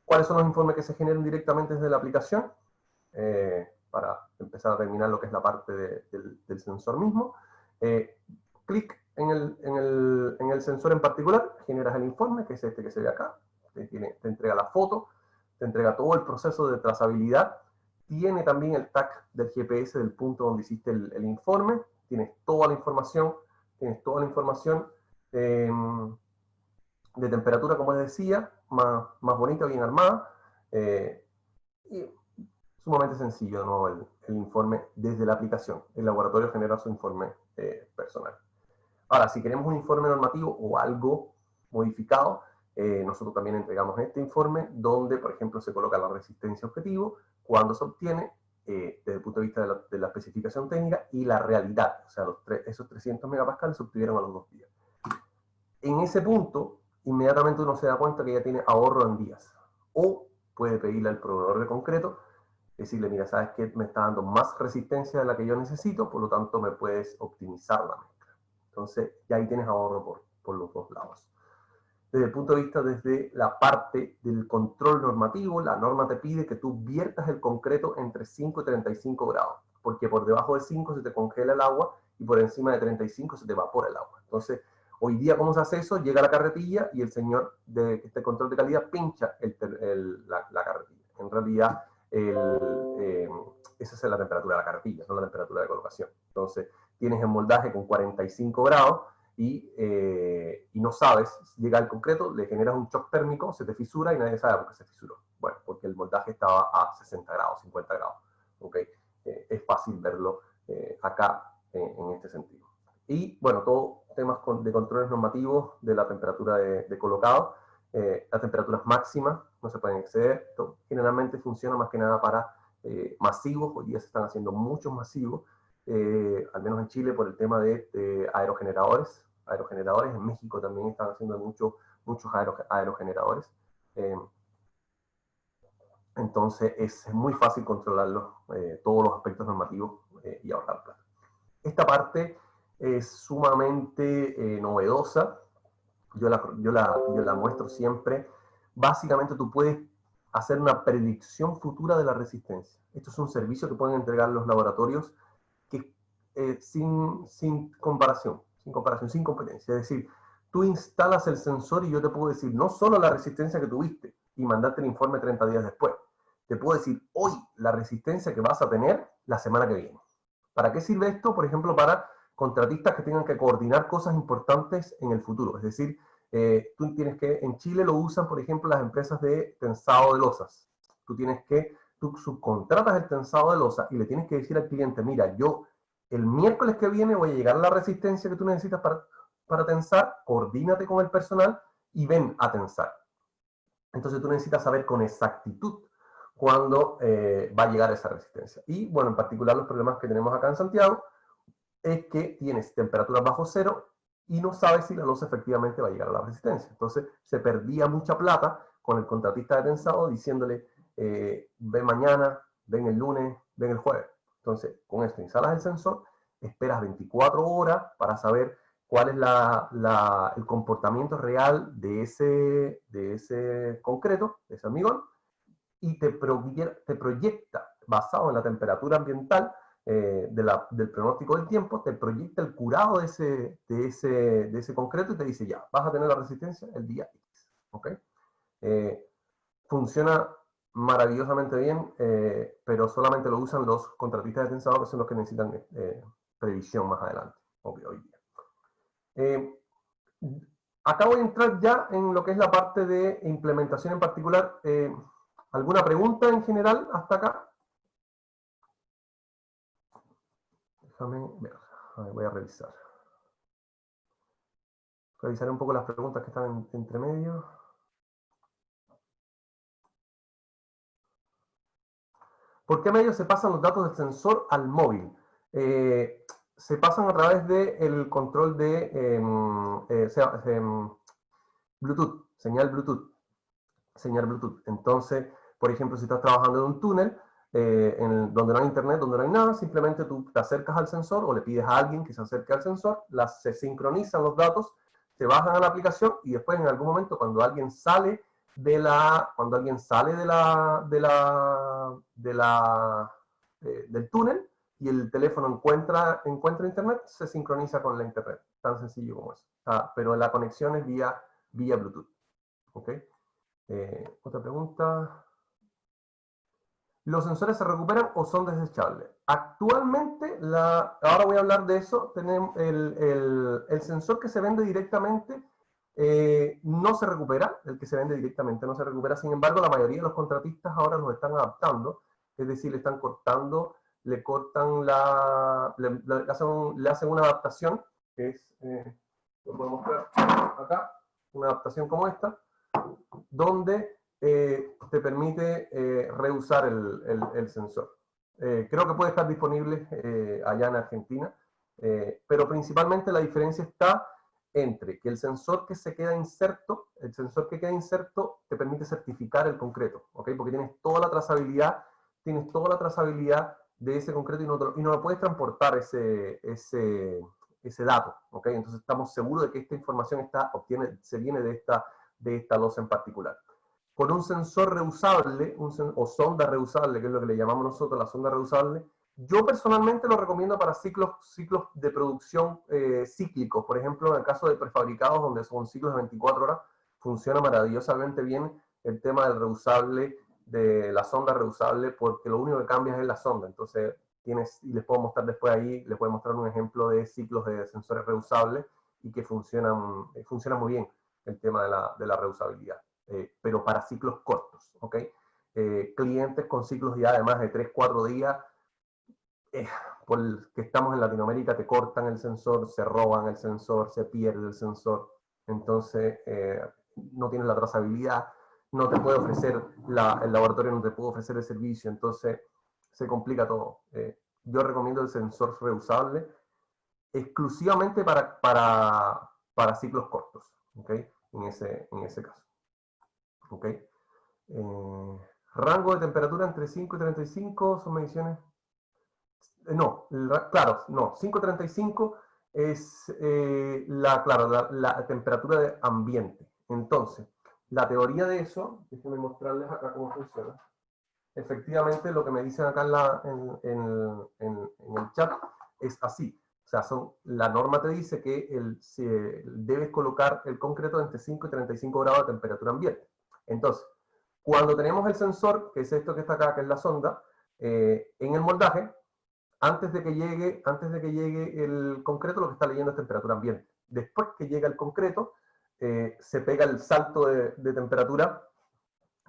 ¿Cuáles son los informes que se generan directamente desde la aplicación? Para empezar a terminar lo que es la parte del sensor mismo. Clic en el sensor en particular, generas el informe, que es este que se ve acá, te entrega la foto te entrega todo el proceso de trazabilidad, tiene también el tag del GPS del punto donde hiciste el informe, tienes toda la información, de temperatura, como les decía, más bonita, bien armada, y sumamente sencillo, ¿no? el informe desde la aplicación. El laboratorio genera su informe personal. Ahora, si queremos un informe normativo o algo modificado, nosotros también entregamos este informe donde, por ejemplo, se coloca la resistencia objetivo, cuándo se obtiene, desde el punto de vista de la especificación técnica y la realidad. O sea, esos 300 megapascales se obtuvieron a los 2 días. En ese punto, inmediatamente uno se da cuenta que ya tiene ahorro en días. O puede pedirle al proveedor de concreto, decirle, mira, sabes que me está dando más resistencia de la que yo necesito, por lo tanto me puedes optimizar la mezcla. Entonces, ya ahí tienes ahorro por los dos lados. Desde el punto de vista, desde la parte del control normativo, la norma te pide que tú viertas el concreto entre 5 y 35 grados, porque por debajo de 5 se te congela el agua y por encima de 35 se te evapora el agua. Entonces, hoy día, ¿cómo se hace eso? Llega la carretilla y el señor de este control de calidad pincha la carretilla. En realidad, esa es la temperatura de la carretilla, no la temperatura de colocación. Entonces, tienes el moldaje con 45 grados y no sabes, llega el concreto, le generas un shock térmico, se te fisura y nadie sabe por qué se fisuró. Bueno, porque el moldaje estaba a 60 grados, 50 grados. ¿Okay? Es fácil verlo acá en este sentido. Y bueno, todo temas de controles normativos de la temperatura de colocado. Las temperaturas máximas no se pueden exceder. Esto generalmente funciona más que nada para masivos. Hoy día se están haciendo muchos masivos, al menos en Chile por el tema de aerogeneradores. En México también están haciendo muchos aerogeneradores. Entonces es muy fácil controlarlos, todos los aspectos normativos y ahorrar plata. Esta parte es sumamente novedosa. Yo la muestro siempre. Básicamente tú puedes hacer una predicción futura de la resistencia. Esto es un servicio que pueden entregar los laboratorios que, sin comparación, sin competencia. Es decir, tú instalas el sensor y yo te puedo decir no solo la resistencia que tuviste y mandarte el informe 30 días después. Te puedo decir hoy la resistencia que vas a tener la semana que viene. ¿Para qué sirve esto? Por ejemplo, para contratistas que tengan que coordinar cosas importantes en el futuro. Es decir, tú tienes que, en Chile lo usan, por ejemplo, las empresas de tensado de losas. Tú subcontratas el tensado de losa y le tienes que decir al cliente, mira, yo el miércoles que viene voy a llegar a la resistencia que tú necesitas para tensar, coordínate con el personal y ven a tensar. Entonces tú necesitas saber con exactitud cuándo va a llegar esa resistencia. Y bueno, en particular los problemas que tenemos acá en Santiago es que tienes temperaturas bajo cero y no sabes si la losa efectivamente va a llegar a la resistencia. Entonces se perdía mucha plata con el contratista de tensado diciéndole, ven mañana, ven el lunes, ven el jueves. Entonces con esto instalas el sensor, esperas 24 horas para saber cuál es el comportamiento real de ese concreto, de ese hormigón, y te proyecta, basado en la temperatura ambiental del pronóstico del tiempo, te proyecta el curado de ese concreto y te dice, ya, vas a tener la resistencia el día X. ¿Okay? Funciona maravillosamente bien, pero solamente lo usan los contratistas de tensado, que son los que necesitan previsión más adelante, hoy día. Acá voy a entrar ya en lo que es la parte de implementación en particular. ¿Alguna pregunta en general hasta acá? Déjame ver, voy a revisar. Revisaré un poco las preguntas que están entre medio. ¿Por qué medios se pasan los datos del sensor al móvil? Se pasan a través del control de Bluetooth, señal Bluetooth. Entonces, por ejemplo, si estás trabajando en un túnel donde no hay internet, donde no hay nada, simplemente tú te acercas al sensor o le pides a alguien que se acerque al sensor, se sincronizan los datos, se bajan a la aplicación y después en algún momento cuando alguien sale del túnel y el teléfono encuentra internet, se sincroniza con la internet. Tan sencillo como eso. Pero la conexión es vía Bluetooth. ¿Okay? Otra pregunta. los sensores se recuperan o son desechables. Actualmente, ahora voy a hablar de eso, tenemos el sensor que se vende directamente no se recupera, el que se vende directamente no se recupera, sin embargo la mayoría de los contratistas ahora los están adaptando, es decir, le están cortando, le cortan le hacen una adaptación, que es, lo puedo mostrar acá, una adaptación como esta, donde te permite reusar el sensor. Creo que puede estar disponible allá en Argentina, pero principalmente la diferencia está entre que el sensor que queda inserto te permite certificar el concreto, ¿ok? Porque tienes toda la trazabilidad de ese concreto y no lo puedes transportar ese dato, ¿ok? Entonces estamos seguros de que esta información se viene de esta losa en particular. Con un sensor reusable, o sonda reusable, que es lo que le llamamos nosotros la sonda reusable, yo personalmente lo recomiendo para ciclos de producción cíclicos. Por ejemplo, en el caso de prefabricados, donde son ciclos de 24 horas, funciona maravillosamente bien el tema del reusable, de la sonda reusable, porque lo único que cambia es la sonda. Entonces, y les puedo mostrar después ahí, les puedo mostrar un ejemplo de ciclos de sensores reusables y que funciona muy bien el tema de la reusabilidad. Pero para ciclos cortos, ¿ok? Clientes con ciclos ya de más de 3-4 días, porque estamos en Latinoamérica, te cortan el sensor, se roban el sensor, se pierde el sensor, entonces no tienes la trazabilidad, no te puede ofrecer, el laboratorio no te puede ofrecer el servicio, entonces se complica todo. Yo recomiendo el sensor reusable exclusivamente para ciclos cortos, ¿ok? En ese caso. ¿Ok? Rango de temperatura entre 5 y 35 son mediciones. No, claro, no. 5.35 es la temperatura de ambiente. Entonces, la teoría de eso, déjenme mostrarles acá cómo funciona. Efectivamente, lo que me dicen acá en el chat es así. O sea, la norma te dice que debes colocar el concreto entre 5 y 35 grados de temperatura ambiente. Entonces, cuando tenemos el sensor, que es esto que está acá, que es la sonda, en el moldaje, antes de que llegue el concreto, lo que está leyendo es temperatura ambiente. Después que llega el concreto, se pega el salto de temperatura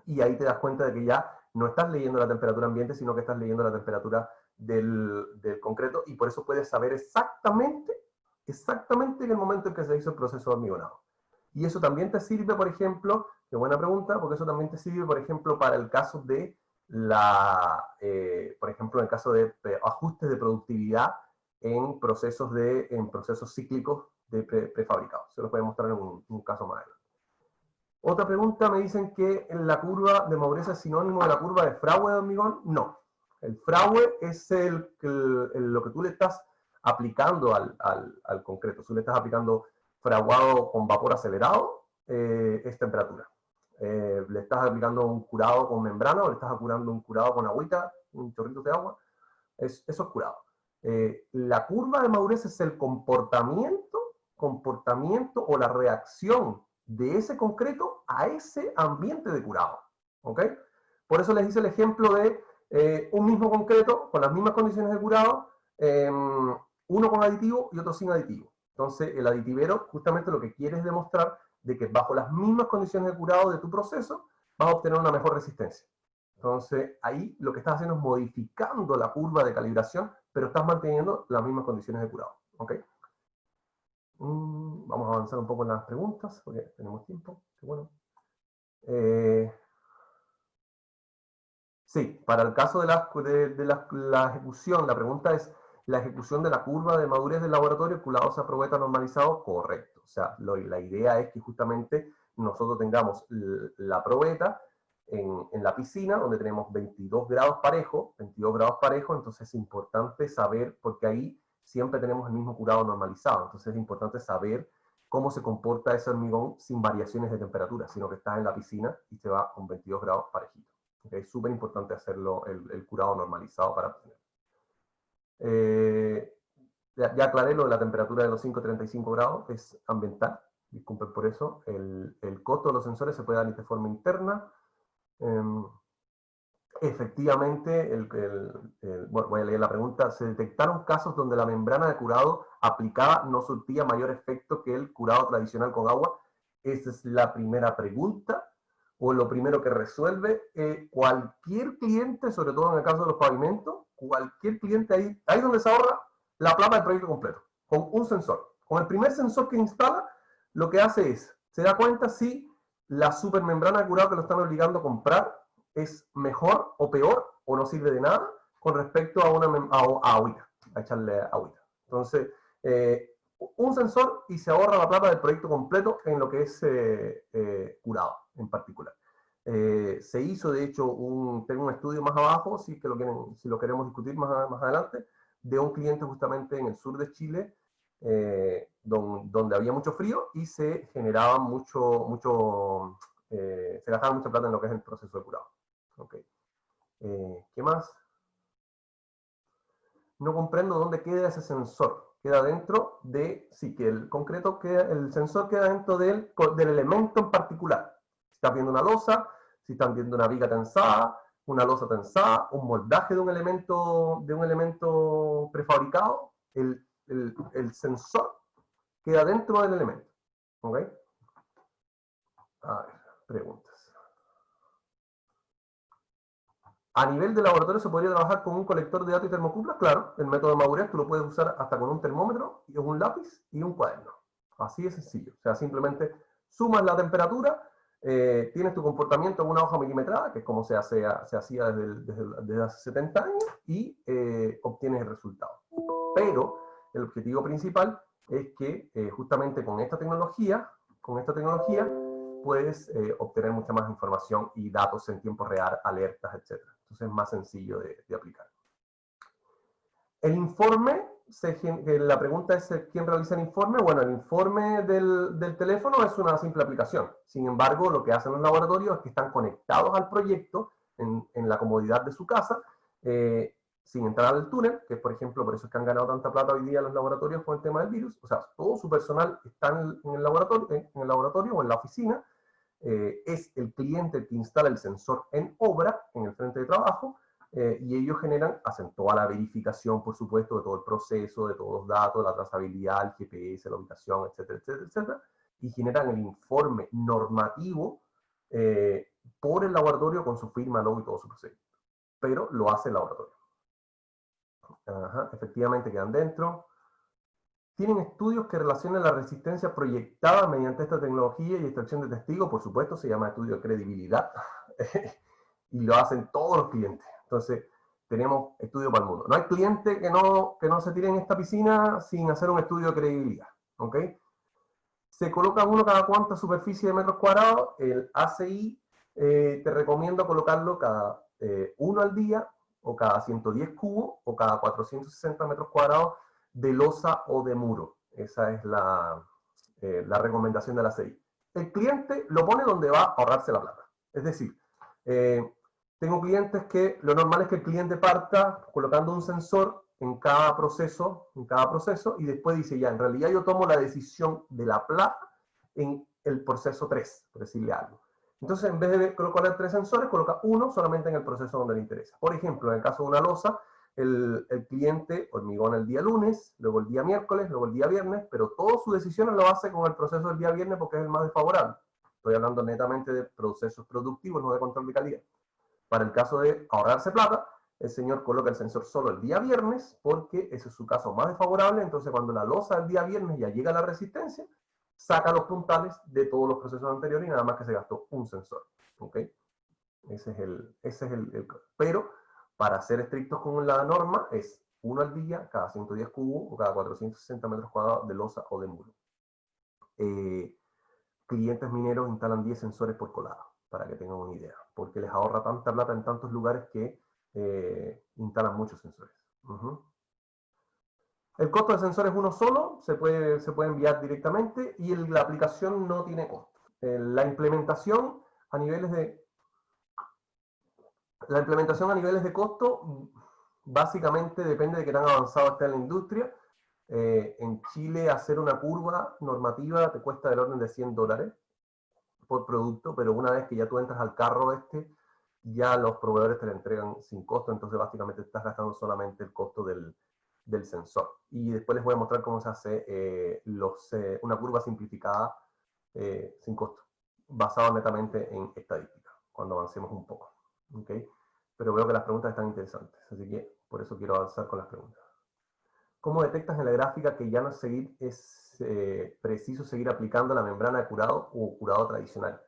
y ahí te das cuenta de que ya no estás leyendo la temperatura ambiente, sino que estás leyendo la temperatura del concreto, y por eso puedes saber exactamente en el momento en que se hizo el proceso de hormigonado. Y eso también te sirve, por ejemplo, qué buena pregunta, porque eso también te sirve, por ejemplo, para el caso de por ejemplo, en el caso de ajustes de productividad en procesos cíclicos de prefabricados. Se los voy a mostrar en un caso más adelante. Otra pregunta, me dicen que la curva de Maurez es sinónimo de la curva de Fraude de hormigón. No. El Fraude es lo que tú le estás aplicando al concreto. Tú le estás aplicando fraguado con vapor acelerado, es temperatura. Le estás aplicando un curado con membrana o le estás aplicando un curado con agüita, un chorrito de agua. Eso es curado. La curva de Maurez es el comportamiento o la reacción de ese concreto a ese ambiente de curado. ¿Ok? Por eso les hice el ejemplo de un mismo concreto con las mismas condiciones de curado, uno con aditivo y otro sin aditivo. Entonces, el aditivero justamente lo que quiere es demostrar de que bajo las mismas condiciones de curado de tu proceso vas a obtener una mejor resistencia. Entonces, ahí lo que estás haciendo es modificando la curva de calibración, pero estás manteniendo las mismas condiciones de curado. ¿Ok? Vamos a avanzar un poco en las preguntas, porque tenemos tiempo. Qué bueno. Sí, para el caso de la ejecución, la pregunta es, ¿la ejecución de la curva de madurez del laboratorio culados a probeta normalizado? Correcto. O sea, la idea es que justamente nosotros tengamos la probeta en la piscina, donde tenemos 22 grados parejo, entonces es importante saber, porque ahí siempre tenemos el mismo curado normalizado, entonces es importante saber cómo se comporta ese hormigón sin variaciones de temperatura, sino que está en la piscina y se va con 22 grados parejito. Okay, es súper importante hacerlo el curado normalizado para obtener. Ya aclaré lo de la temperatura de los 5-35 grados, es ambiental, disculpen por eso. El costo de los sensores se puede dar de forma interna. Efectivamente, bueno, voy a leer la pregunta. Se detectaron casos donde la membrana de curado aplicada no surtía mayor efecto que el curado tradicional con agua. Esa es la primera pregunta, o lo primero que resuelve. Cualquier cliente, sobre todo en el caso de los pavimentos, cualquier cliente ahí donde se ahorra la plata del proyecto completo, con un sensor. Con el primer sensor que instala, lo que hace es, se da cuenta si la supermembrana de curado que lo están obligando a comprar es mejor o peor o no sirve de nada con respecto a agüita, a echarle agüita. Entonces, un sensor y se ahorra la plata del proyecto completo en lo que es curado en particular. Se hizo, de hecho, tengo un estudio más abajo, si lo queremos discutir más adelante, de un cliente justamente en el sur de Chile, donde había mucho frío y se generaba se gastaba mucha plata en lo que es el proceso de curado. Okay. ¿Qué más? No comprendo dónde queda ese sensor. Queda dentro de, sí, que el sensor queda dentro del elemento en particular. Si estás viendo una losa, si están viendo una viga tensada, una losa tensada, un moldaje de un elemento prefabricado, el sensor queda dentro del elemento. ¿Ok? A ver, preguntas. A nivel de laboratorio se podría trabajar con un colector de datos y termocuplas, claro. El método de madurez tú lo puedes usar hasta con un termómetro, y un lápiz y un cuaderno. Así de sencillo. O sea, simplemente sumas la temperatura, tienes tu comportamiento en una hoja milimetrada, que es como se hacía desde hace 70 años, y obtienes el resultado. Pero el objetivo principal es que justamente con esta tecnología puedes obtener mucha más información y datos en tiempo real, alertas, etc. Entonces es más sencillo de aplicar. El informe, la pregunta es ¿quién realiza el informe? Bueno, el informe del teléfono es una simple aplicación. Sin embargo, lo que hacen los laboratorios es que están conectados al proyecto en la comodidad de su casa, sin entrar al túnel, que por ejemplo, por eso es que han ganado tanta plata hoy día los laboratorios con el tema del virus. O sea, todo su personal está en el laboratorio o en la oficina. Es el cliente el que instala el sensor en obra, en el frente de trabajo, y ellos hacen toda la verificación, por supuesto, de todo el proceso, de todos los datos, la trazabilidad, el GPS, la ubicación, etcétera, etcétera, etcétera, y generan el informe normativo por el laboratorio con su firma, logo y todo su procedimiento. Pero lo hace el laboratorio. Ajá, efectivamente quedan dentro. ¿Tienen estudios que relacionen la resistencia proyectada mediante esta tecnología y extracción de testigos? Por supuesto, se llama estudio de credibilidad y lo hacen todos los clientes. Entonces, tenemos estudio para el mundo. No hay cliente que no se tire en esta piscina sin hacer un estudio de credibilidad. ¿Ok? Se coloca uno cada cuánta superficie de metros cuadrados. El ACI te recomiendo colocarlo cada uno al día, o cada 110 cubos, o cada 460 metros cuadrados de losa o de muro. Esa es la recomendación de la ACI. El cliente lo pone donde va a ahorrarse la plata. Es decir, tengo clientes que lo normal es que el cliente parta colocando un sensor en cada proceso, y después dice, ya, en realidad yo tomo la decisión de la plata en el proceso 3, por decirle algo. Entonces, en vez de colocar 3 sensores, coloca uno solamente en el proceso donde le interesa. Por ejemplo, en el caso de una losa, el cliente hormigona el día lunes, luego el día miércoles, luego el día viernes, pero todas sus decisiones lo hace con el proceso del día viernes porque es el más desfavorable. Estoy hablando netamente de procesos productivos, no de control de calidad. Para el caso de ahorrarse plata, el señor coloca el sensor solo el día viernes porque ese es su caso más desfavorable. Entonces, cuando la losa del día viernes ya llega a la resistencia, saca los puntales de todos los procesos anteriores y nada más que se gastó un sensor. ¿Ok? Ese es el. Pero, para ser estrictos con la norma, es uno al día, cada 110 cubos o cada 460 metros cuadrados de losa o de muro. Clientes mineros instalan 10 sensores por colada, para que tengan una idea, porque les ahorra tanta plata en tantos lugares que instalan muchos sensores. El costo del sensor es uno solo, se puede enviar directamente y la aplicación no tiene costo. La implementación a niveles de costo básicamente depende de qué tan avanzado esté la industria. En Chile hacer una curva normativa te cuesta del orden de $100 por producto, pero una vez que ya tú entras al carro ya los proveedores te la entregan sin costo, entonces básicamente estás gastando solamente el costo del sensor. Y después les voy a mostrar cómo se hace una curva simplificada sin costo, basado netamente en estadística, cuando avancemos un poco. ¿Okay? Pero veo que las preguntas están interesantes, así que por eso quiero avanzar con las preguntas. ¿Cómo detectas en la gráfica que ya no es preciso seguir aplicando la membrana de curado o curado tradicional?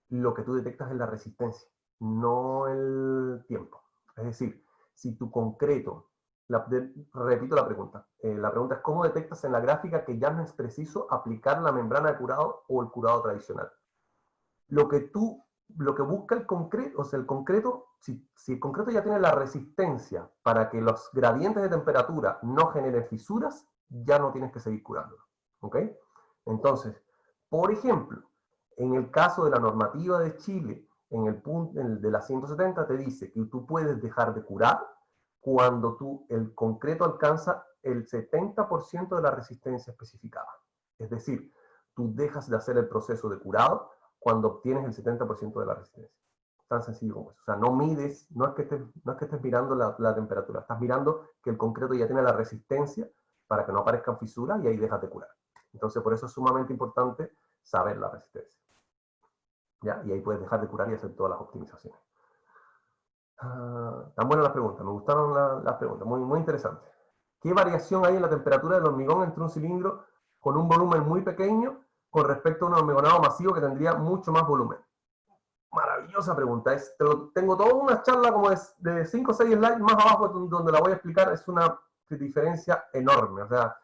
Lo que tú detectas es la resistencia, no el tiempo. Es decir, si tu concreto, repito la pregunta es ¿cómo detectas en la gráfica que ya no es preciso aplicar la membrana de curado o el curado tradicional? Lo que busca el concreto, o sea, el concreto, si el concreto ya tiene la resistencia para que los gradientes de temperatura no generen fisuras, ya no tienes que seguir curándolo. ¿Ok? Entonces, por ejemplo, en el caso de la normativa de Chile, en el punto de la 170 te dice que tú puedes dejar de curar cuando el concreto alcanza el 70% de la resistencia especificada. Es decir, tú dejas de hacer el proceso de curado cuando obtienes el 70% de la resistencia. Tan sencillo como eso. O sea, no mides, no es que estés mirando la temperatura, estás mirando que el concreto ya tiene la resistencia para que no aparezcan fisuras y ahí dejas de curar. Entonces, por eso es sumamente importante saber la resistencia. ¿Ya? Y ahí puedes dejar de curar y hacer todas las optimizaciones. Tan buenas las preguntas, me gustaron las preguntas, muy, muy interesantes. ¿Qué variación hay en la temperatura del hormigón entre un cilindro con un volumen muy pequeño con respecto a un hormigonado masivo que tendría mucho más volumen? Maravillosa pregunta. Tengo toda una charla como de 5 o 6 slides más abajo donde la voy a explicar. Es una diferencia enorme. O sea,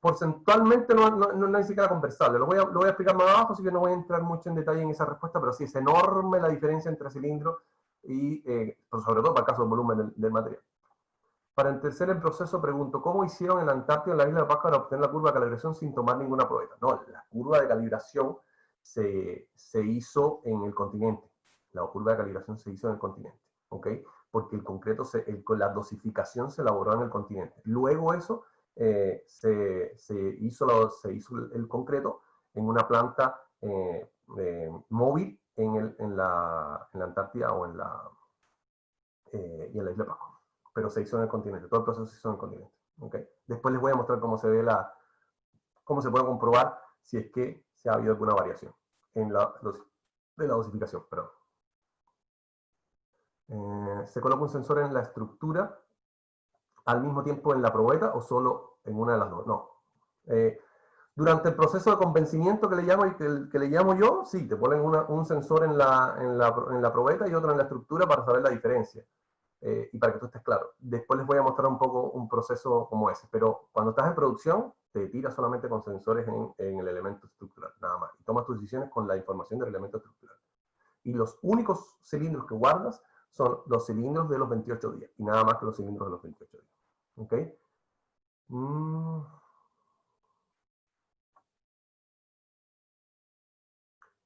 porcentualmente no hay siquiera conversable. Lo voy a explicar más abajo, así que no voy a entrar mucho en detalle en esa respuesta, pero sí es enorme la diferencia entre cilindros y, sobre todo para el caso del volumen del material. Para entender el proceso, pregunto, ¿cómo hicieron en la Antártida, en la isla de Pascua, para obtener la curva de calibración sin tomar ninguna probeta? No, la curva de calibración se hizo en el continente. La curva de calibración se hizo en el continente, ¿ok? Porque el concreto, con la dosificación se elaboró en el continente. Luego eso se hizo el concreto en una planta móvil en la Antártida o en la isla de Pascua. Pero se hizo en el continente, todo el proceso se hizo en el continente. ¿Okay? Después les voy a mostrar cómo se puede comprobar si es que se ha habido alguna variación en la dosificación. Perdón. ¿Se coloca un sensor en la estructura al mismo tiempo en la probeta o solo en una de las dos? No. Durante el proceso de convencimiento que le llamo yo, sí, te ponen un sensor en la probeta y otro en la estructura para saber la diferencia. Y para que tú estés claro. Después les voy a mostrar un poco un proceso como ese, pero cuando estás en producción, te tiras solamente con sensores en el elemento estructural, nada más. Y tomas tus decisiones con la información del elemento estructural. Y los únicos cilindros que guardas son los cilindros de los 28 días, y nada más que los cilindros de los 28 días. ¿Ok?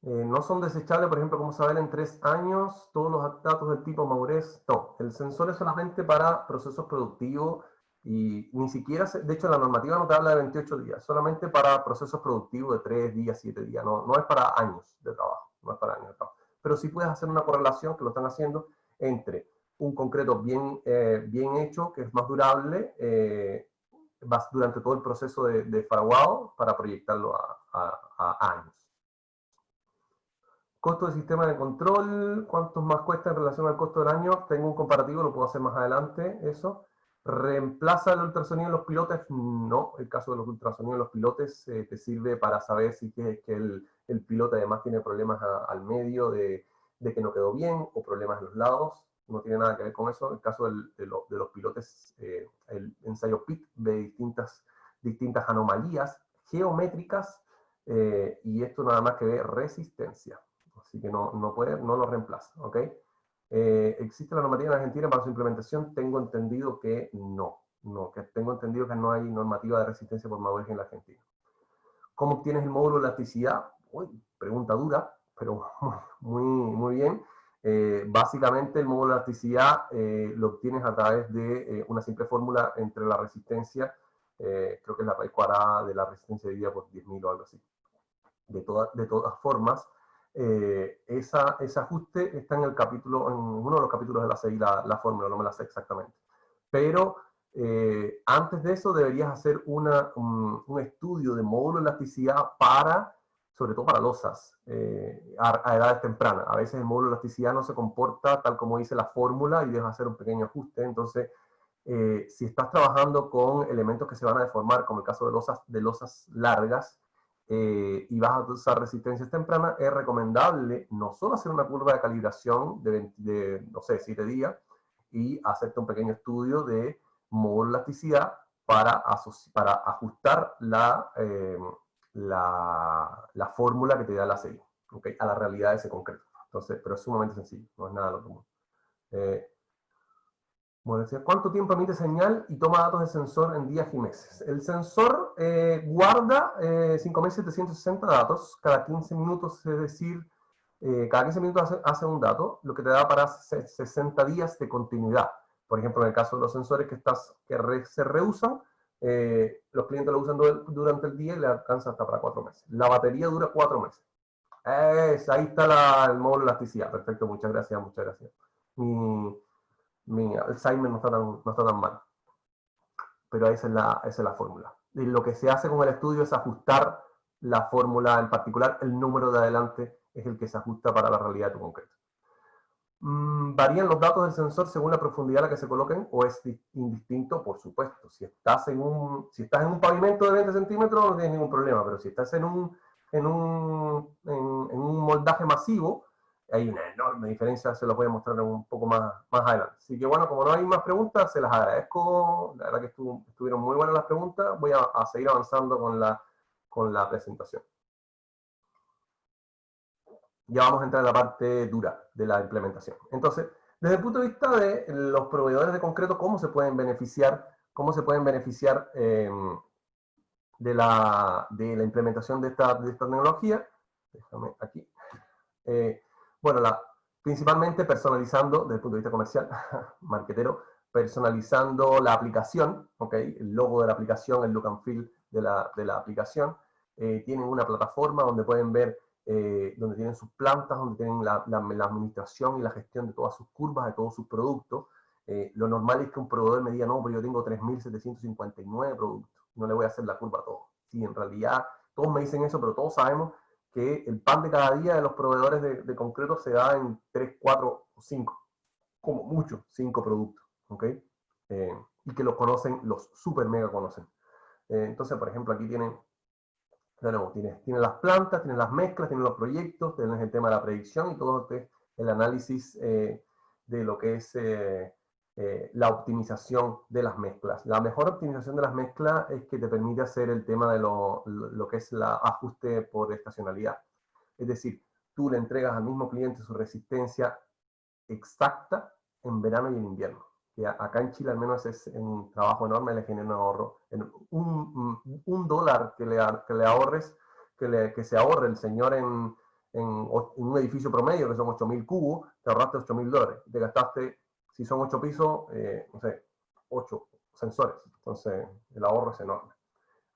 No son desechables, por ejemplo, como saber en 3 años todos los datos del tipo madurez. No, el sensor es solamente para procesos productivos y ni siquiera, de hecho la normativa no te habla de 28 días, solamente para procesos productivos de 3 días, 7 días, no es para años de trabajo, no es para años de trabajo. Pero sí puedes hacer una correlación, que lo están haciendo, entre un concreto bien hecho, que es más durable, durante todo el proceso de fraguado para proyectarlo a años. Costo del sistema de control, ¿cuántos más cuesta en relación al costo del año? Tengo un comparativo, lo puedo hacer más adelante, eso. ¿Reemplaza el ultrasonido en los pilotes? No, el caso de los ultrasonidos en los pilotes te sirve para saber si es que el piloto además tiene problemas al medio de que no quedó bien o problemas en los lados. No tiene nada que ver con eso. En el caso de los pilotes, el ensayo PIT ve distintas anomalías geométricas y esto nada más que ve resistencia. Así que no lo reemplaza, ¿ok? ¿Existe la normativa en Argentina para su implementación? Tengo entendido que tengo entendido que no hay normativa de resistencia por madurez en la Argentina. ¿Cómo obtienes el módulo de elasticidad? Uy, pregunta dura, pero muy, muy bien. Básicamente el módulo de elasticidad lo obtienes a través de una simple fórmula entre la resistencia, creo que es la raíz cuadrada de la resistencia dividida por 10.000 o algo así. De todas formas, ese ajuste está en el capítulo, en uno de los capítulos de la CI, la fórmula, no me la sé exactamente. Pero antes de eso deberías hacer un estudio de módulo de elasticidad sobre todo para losas, a edades tempranas. A veces el módulo de elasticidad no se comporta tal como dice la fórmula y debes hacer un pequeño ajuste. Entonces, si estás trabajando con elementos que se van a deformar, como el caso de losas largas, y vas a usar resistencias tempranas, es recomendable no solo hacer una curva de calibración no sé, 7 días, y hacerte un pequeño estudio de módulo de elasticidad para ajustar la fórmula que te da la CI, ¿okay? A la realidad de ese concreto. Entonces, pero es sumamente sencillo, no es nada lo común. Bueno, ¿cuánto tiempo emite señal y toma datos del sensor en días y meses? El sensor guarda 5.760 datos cada 15 minutos, es decir, cada 15 minutos hace un dato, lo que te da para 60 días de continuidad. Por ejemplo, en el caso de los sensores se reusan, los clientes lo usan durante el día y le alcanza hasta para 4 meses. La batería dura 4 meses. Ahí está el módulo de elasticidad. Perfecto, muchas gracias, muchas gracias. Mi Alzheimer no está tan mal. Pero esa es la fórmula. Y lo que se hace con el estudio es ajustar la fórmula en particular, el número de adelante es el que se ajusta para la realidad de tu concreto. ¿Varían los datos del sensor según la profundidad a la que se coloquen o es indistinto? Por supuesto. Si estás en un pavimento de 20 centímetros no tienes ningún problema, pero si estás en un moldaje masivo, hay una enorme diferencia, se los voy a mostrar un poco más adelante. Así que bueno, como no hay más preguntas, se las agradezco. La verdad que estuvieron muy buenas las preguntas. Voy a seguir avanzando con la presentación. Ya vamos a entrar en la parte dura de la implementación. Entonces, desde el punto de vista de los proveedores de concreto, ¿cómo se pueden beneficiar de la implementación de esta tecnología? Déjame aquí. Bueno, principalmente personalizando, desde el punto de vista comercial, marketero, personalizando la aplicación, ¿okay? El logo de la aplicación, el look and feel de la aplicación. Tienen una plataforma donde pueden ver, donde tienen sus plantas, donde tienen la administración y la gestión de todas sus curvas, de todos sus productos. Lo normal es que un proveedor me diga, no, pero yo tengo 3.759 productos, no le voy a hacer la curva a todos. Sí, en realidad, todos me dicen eso, pero todos sabemos que el pan de cada día de los proveedores de concreto se da en 3, 4 o 5, como mucho, 5 productos, ¿ok? Y que los conocen, los super mega conocen. Entonces, por ejemplo, aquí tienen las plantas, tienen las mezclas, tienen los proyectos, tienen el tema de la predicción y todo el análisis de lo que es la optimización de las mezclas. La mejor optimización de las mezclas es que te permite hacer el tema de lo que es el ajuste por estacionalidad. Es decir, tú le entregas al mismo cliente su resistencia exacta en verano y en invierno. Que acá en Chile al menos es un trabajo enorme, le genera un ahorro. En $1 que le ahorres, que se ahorre el señor en un edificio promedio, que son 8.000 cubos, te ahorraste $8.000. Te gastaste, si son 8 pisos, no sé, 8 sensores. Entonces, el ahorro es enorme.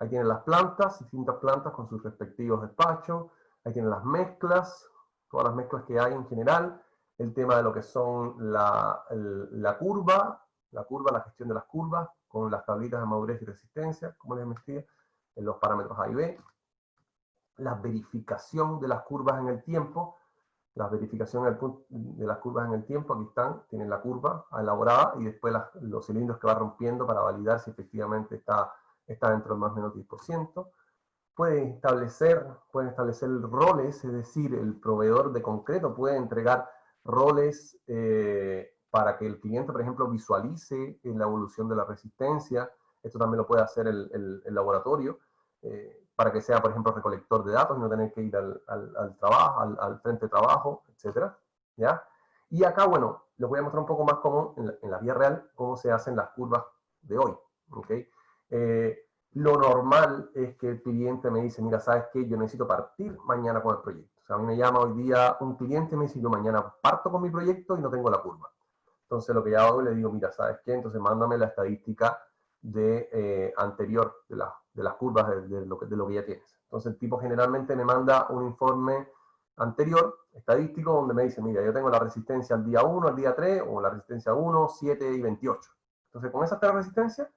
Ahí tienen las plantas, distintas plantas con sus respectivos despachos. Ahí tienen las mezclas, todas las mezclas que hay en general. El tema de lo que son la curva, la gestión de las curvas, con las tablitas de madurez y resistencia, como les decía, en los parámetros A y B. La verificación de las curvas en el tiempo, la verificación de las curvas en el tiempo, aquí están, tienen la curva elaborada y después los cilindros que va rompiendo para validar si efectivamente está dentro del más o menos 10%. Pueden establecer roles, es decir, el proveedor de concreto puede entregar roles para que el cliente, por ejemplo, visualice la evolución de la resistencia. Esto también lo puede hacer el laboratorio, para que sea, por ejemplo, recolector de datos y no tener que ir al trabajo, al frente de trabajo, etc. ¿Ya? Y acá, bueno, les voy a mostrar un poco más cómo, en la vida real, cómo se hacen las curvas de hoy. ¿Okay? Lo normal es que el cliente me dice, mira, ¿sabes qué? Yo necesito partir mañana con el proyecto. O sea, a mí me llama hoy día un cliente y me dice, yo mañana parto con mi proyecto y no tengo la curva. Entonces lo que yo hago, le digo, mira, ¿sabes qué? Entonces mándame la estadística anterior de las curvas de lo que ya tienes. Entonces el tipo generalmente me manda un informe anterior, estadístico, donde me dice, mira, yo tengo la resistencia al día 1, al día 3, o la resistencia 1, 7 y 28. Entonces, con esas 3 resistencias,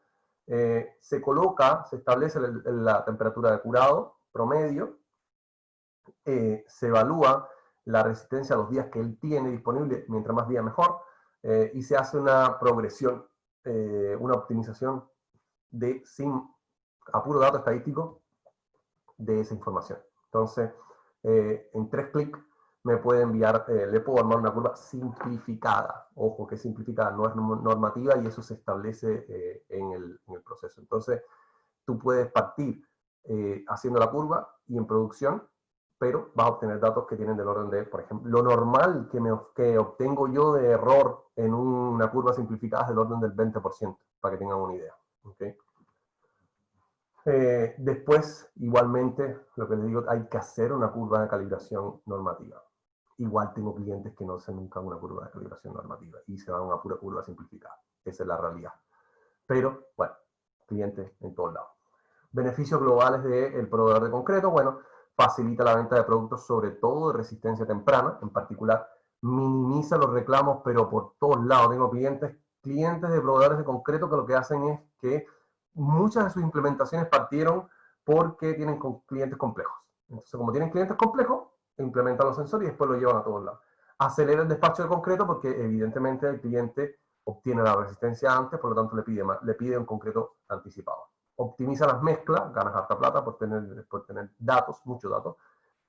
se coloca, se establece la temperatura de curado promedio, se evalúa la resistencia a los días que él tiene disponible, mientras más días mejor, y se hace una progresión, una optimización a puro dato estadístico de esa información. Entonces, en 3 clics me puede enviar, le puedo armar una curva simplificada. Ojo que simplificada, no es normativa y eso se establece en el proceso. Entonces, tú puedes partir haciendo la curva y en producción, pero vas a obtener datos que tienen del orden de, por ejemplo, lo normal que obtengo yo de error en una curva simplificada es del orden del 20%, para que tengan una idea. ¿Okay? Después, igualmente, lo que les digo, hay que hacer una curva de calibración normativa. Igual tengo clientes que no hacen nunca una curva de calibración normativa y se van a una pura curva simplificada. Esa es la realidad. Pero, bueno, clientes en todos lados. Beneficios globales del proveedor de concreto, bueno, facilita la venta de productos, sobre todo de resistencia temprana, en particular, minimiza los reclamos, pero por todos lados. Tengo clientes de proveedores de concreto que lo que hacen es que muchas de sus implementaciones partieron porque tienen clientes complejos. Entonces, como tienen clientes complejos, implementan los sensores y después lo llevan a todos lados. Acelera el despacho de concreto porque evidentemente el cliente obtiene la resistencia antes, por lo tanto le pide un concreto anticipado. Optimiza las mezclas, ganas harta plata por tener datos, muchos datos.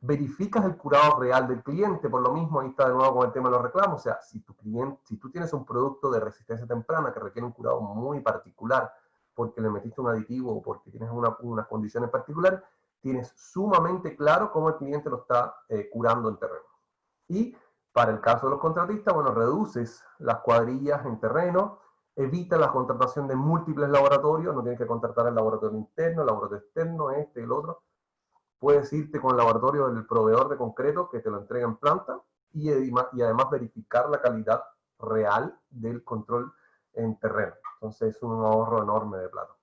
Verificas el curado real del cliente, por lo mismo, ahí está de nuevo con el tema de los reclamos. O sea, si tú tienes un producto de resistencia temprana que requiere un curado muy particular, porque le metiste un aditivo o porque tienes unas condiciones particulares, tienes sumamente claro cómo el cliente lo está curando en terreno. Y para el caso de los contratistas, bueno, reduces las cuadrillas en terreno, evita la contratación de múltiples laboratorios, no tienes que contratar el laboratorio interno, el laboratorio externo, el otro. Puedes irte con el laboratorio del proveedor de concreto que te lo entrega en planta y además verificar la calidad real del control en terreno. Entonces es un ahorro enorme de plata.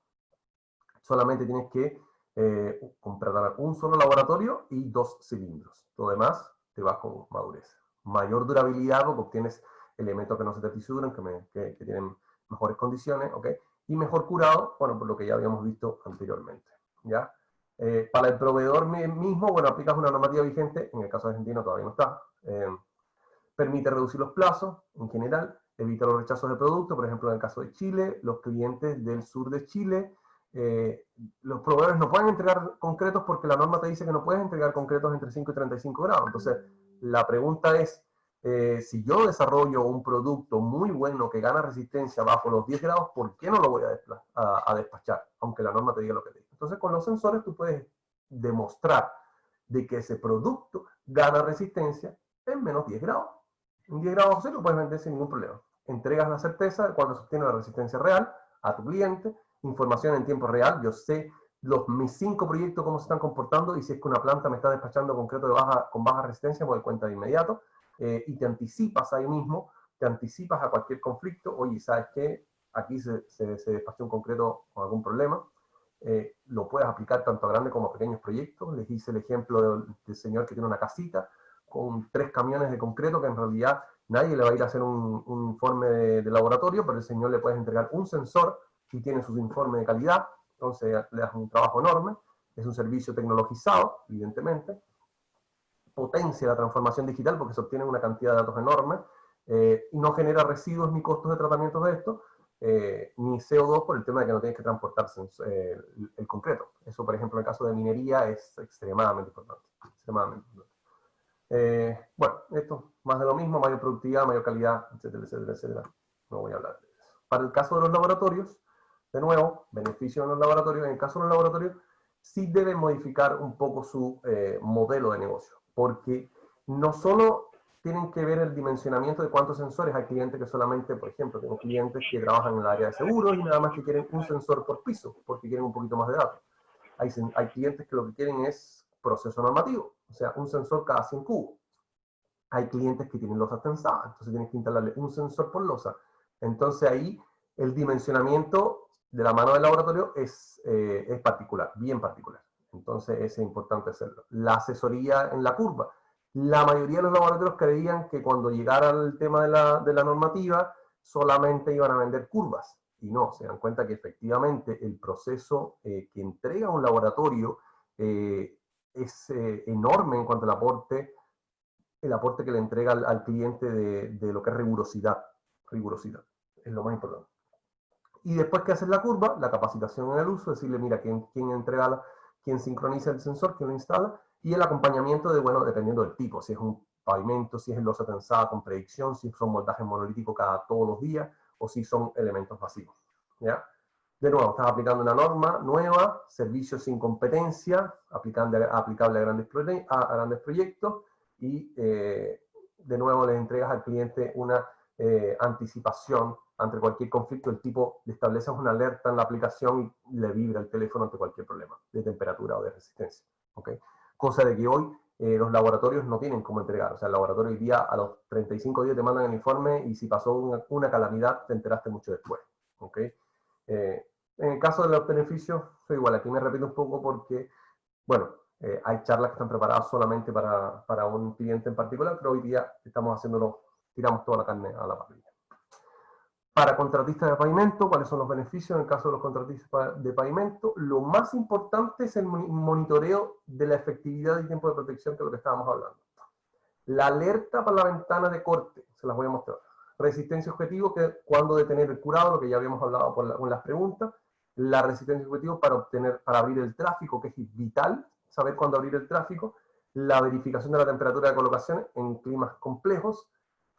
Solamente tienes que comprar un solo laboratorio y 2 cilindros. Lo demás te vas con madurez. Mayor durabilidad porque obtienes elementos que no se te fisuran, que tienen mejores condiciones, ¿ok? Y mejor curado, bueno, por lo que ya habíamos visto anteriormente, ¿ya? Para el proveedor mismo, bueno, aplicas una normativa vigente, en el caso argentino todavía no está, permite reducir los plazos en general, evita los rechazos de producto, por ejemplo, en el caso de Chile, los clientes del sur de Chile, los proveedores no pueden entregar concretos porque la norma te dice que no puedes entregar concretos entre 5 y 35 grados. Entonces, la pregunta es, si yo desarrollo un producto muy bueno que gana resistencia bajo los 10 grados, ¿por qué no lo voy a despachar? Aunque la norma te diga lo que te diga. Entonces, con los sensores tú puedes demostrar de que ese producto gana resistencia en menos 10 grados. En 10 grados bajo cero lo puedes vender sin ningún problema. Entregas la certeza de cuando se obtiene la resistencia real a tu cliente, información en tiempo real. Yo sé mis 5 proyectos cómo se están comportando y si es que una planta me está despachando concreto con baja resistencia, me doy cuenta de inmediato. Y te anticipas ahí mismo, te anticipas a cualquier conflicto. Oye, ¿sabes qué? Aquí se despachó un concreto con algún problema. Lo puedes aplicar tanto a grandes como a pequeños proyectos. Les hice el ejemplo del señor que tiene una casita con 3 camiones de concreto que en realidad nadie le va a ir a hacer un informe de laboratorio, pero el señor le puedes entregar un sensor y tiene sus informes de calidad. Entonces le das un trabajo enorme. Es un servicio tecnologizado, evidentemente. Potencia la transformación digital porque se obtiene una cantidad de datos enorme y no genera residuos ni costos de tratamiento de esto, ni CO2 por el tema de que no tienes que transportar el concreto. Eso, por ejemplo, en el caso de minería es extremadamente importante. Bueno, esto más de lo mismo, mayor productividad, mayor calidad, etcétera, etcétera, etcétera. No voy a hablar de eso. Para el caso de los laboratorios, de nuevo, beneficio en los laboratorios. En el caso de los laboratorios, sí deben modificar un poco su modelo de negocio, porque no solo tienen que ver el dimensionamiento de cuántos sensores. Hay clientes que solamente, por ejemplo, tengo clientes que trabajan en el área de seguros y nada más que quieren un sensor por piso, porque quieren un poquito más de datos. Hay clientes que lo que quieren es proceso normativo, o sea, un sensor cada 100 cubos. Hay clientes que tienen losas tensadas, entonces tienes que instalarle un sensor por losa. Entonces ahí el dimensionamiento de la mano del laboratorio es particular, bien particular. Entonces es importante hacerlo. La asesoría en la curva. La mayoría de los laboratorios creían que cuando llegara el tema de la normativa, solamente iban a vender curvas. Y no, se dan cuenta que efectivamente el proceso que entrega un laboratorio es enorme en cuanto al aporte, el aporte que le entrega al cliente de lo que es rigurosidad. Rigurosidad es lo más importante. Y después que haces la curva, la capacitación en el uso, decirle, mira, quién entrega, quién sincroniza el sensor, quién lo instala, y el acompañamiento de, bueno, dependiendo del tipo, si es un pavimento, si es losa tensada con predicción, si son moldajes monolíticos todos los días, o si son elementos masivos, ¿ya? De nuevo, estás aplicando una norma nueva, servicios sin competencia, aplicable a grandes proyectos, y de nuevo le entregas al cliente una anticipación ante cualquier conflicto. El tipo le establece una alerta en la aplicación y le vibra el teléfono ante cualquier problema de temperatura o de resistencia. ¿Okay? Cosa de que hoy los laboratorios no tienen cómo entregar. O sea, el laboratorio hoy día a los 35 días te mandan el informe y si pasó una calamidad te enteraste mucho después. ¿Okay? En el caso de los beneficios, soy igual. Aquí me repito un poco porque, bueno, hay charlas que están preparadas solamente para un cliente en particular, pero hoy día estamos haciéndolo, tiramos toda la carne a la parrilla. Para contratistas de pavimento, ¿cuáles son los beneficios en el caso de los contratistas de pavimento? Lo más importante es el monitoreo de la efectividad y tiempo de protección, que es lo que estábamos hablando. La alerta para la ventana de corte, se las voy a mostrar. Resistencia objetivo, que cuando detener el curado, lo que ya habíamos hablado con las preguntas. La resistencia objetivo para abrir el tráfico, que es vital, saber cuándo abrir el tráfico. La verificación de la temperatura de colocación en climas complejos.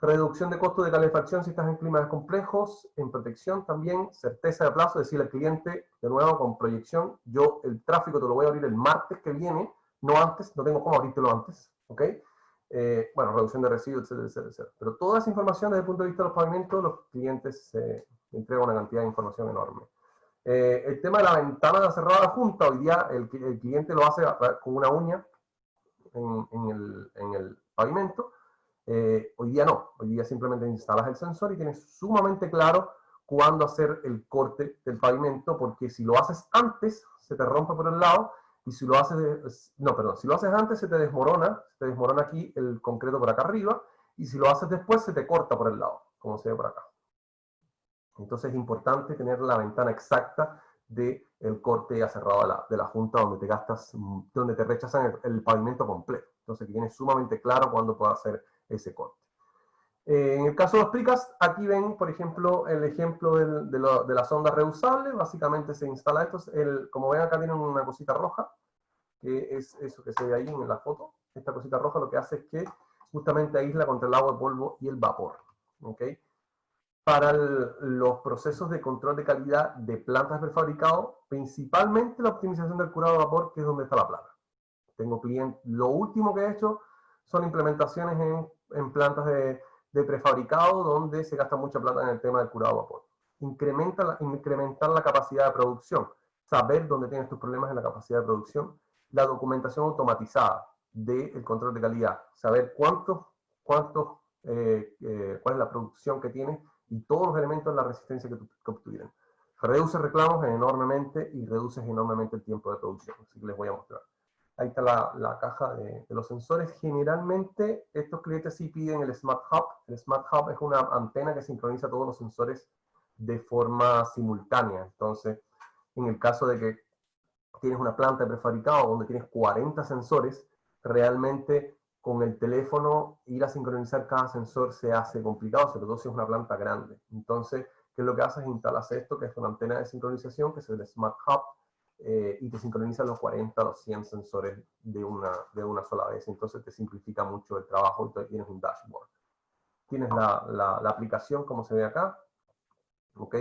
Reducción de costo de calefacción si estás en climas complejos, en protección también, certeza de plazo, decirle al cliente, de nuevo, con proyección, yo el tráfico te lo voy a abrir el martes que viene, no antes, no tengo cómo abrírtelo antes, ¿ok? Bueno, reducción de residuos, etcétera, etcétera, etcétera. Pero toda esa información desde el punto de vista de los pavimentos, los clientes entregan una cantidad de información enorme. El tema de la ventana cerrada junta, hoy día el cliente lo hace con una uña en el pavimento. Hoy día no, hoy día simplemente instalas el sensor y tienes sumamente claro cuándo hacer el corte del pavimento, porque si lo haces antes, se te rompe por el lado, y si lo haces, si lo haces antes, se te desmorona aquí el concreto por acá arriba, y si lo haces después, se te corta por el lado, como se ve por acá. Entonces es importante tener la ventana exacta del corte ya cerrado de la junta donde te rechazan el pavimento completo. Entonces que tienes sumamente claro cuándo puedes hacer ese corte. En el caso de los precast, aquí ven, por ejemplo, el ejemplo de la sonda reusable. Básicamente se instala esto. Como ven acá tienen una cosita roja, que es eso que se ve ahí en la foto. Esta cosita roja lo que hace es que justamente aísla contra el agua, el polvo y el vapor. ¿Okay? Para los procesos de control de calidad de plantas de prefabricado, principalmente la optimización del curado de vapor, que es donde está la plata. Tengo clientes, lo último que he hecho son implementaciones en plantas de prefabricado donde se gasta mucha plata en el tema del curado de vapor. Incrementar la capacidad de producción, saber dónde tienes tus problemas en la capacidad de producción, la documentación automatizada del control de calidad, saber cuál es la producción que tienes y todos los elementos de la resistencia que obtuvieron. Reduce reclamos enormemente y reduces enormemente el tiempo de producción, así que les voy a mostrar. Ahí está la caja de los sensores. Generalmente estos clientes sí piden el Smart Hub. El Smart Hub es una antena que sincroniza todos los sensores de forma simultánea. Entonces, en el caso de que tienes una planta de prefabricado donde tienes 40 sensores, realmente con el teléfono ir a sincronizar cada sensor se hace complicado, sobre todo si es una planta grande. Entonces, ¿qué es lo que haces? Instalas esto, que es una antena de sincronización, que es el Smart Hub, y te sincronizan los 40, los 100 sensores de una sola vez. Entonces te simplifica mucho el trabajo y tienes un dashboard. Tienes la aplicación, como se ve acá, ¿ok?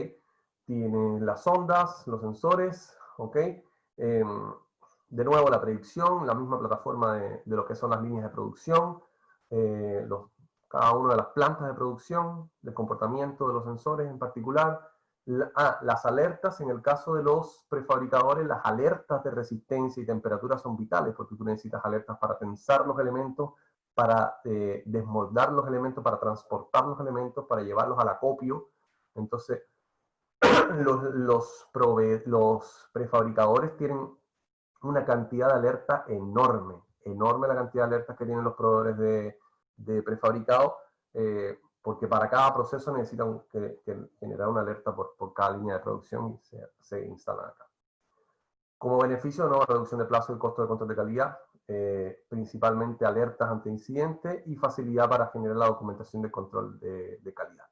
Tienes las ondas, los sensores, ¿ok? De nuevo la predicción, la misma plataforma de lo que son las líneas de producción, cada una de las plantas de producción, el comportamiento de los sensores en particular, las alertas. En el caso de los prefabricadores, las alertas de resistencia y temperatura son vitales, porque tú necesitas alertas para tensar los elementos, para desmoldar los elementos, para transportar los elementos, para llevarlos al acopio. Entonces, los prefabricadores tienen una cantidad de alerta enorme, enorme la cantidad de alertas que tienen los proveedores de prefabricado, porque para cada proceso necesitan que generar una alerta por cada línea de producción y se instalan acá. Como beneficio, ¿no? Reducción de plazo y costo de control de calidad, principalmente alertas ante incidentes y facilidad para generar la documentación de control de calidad.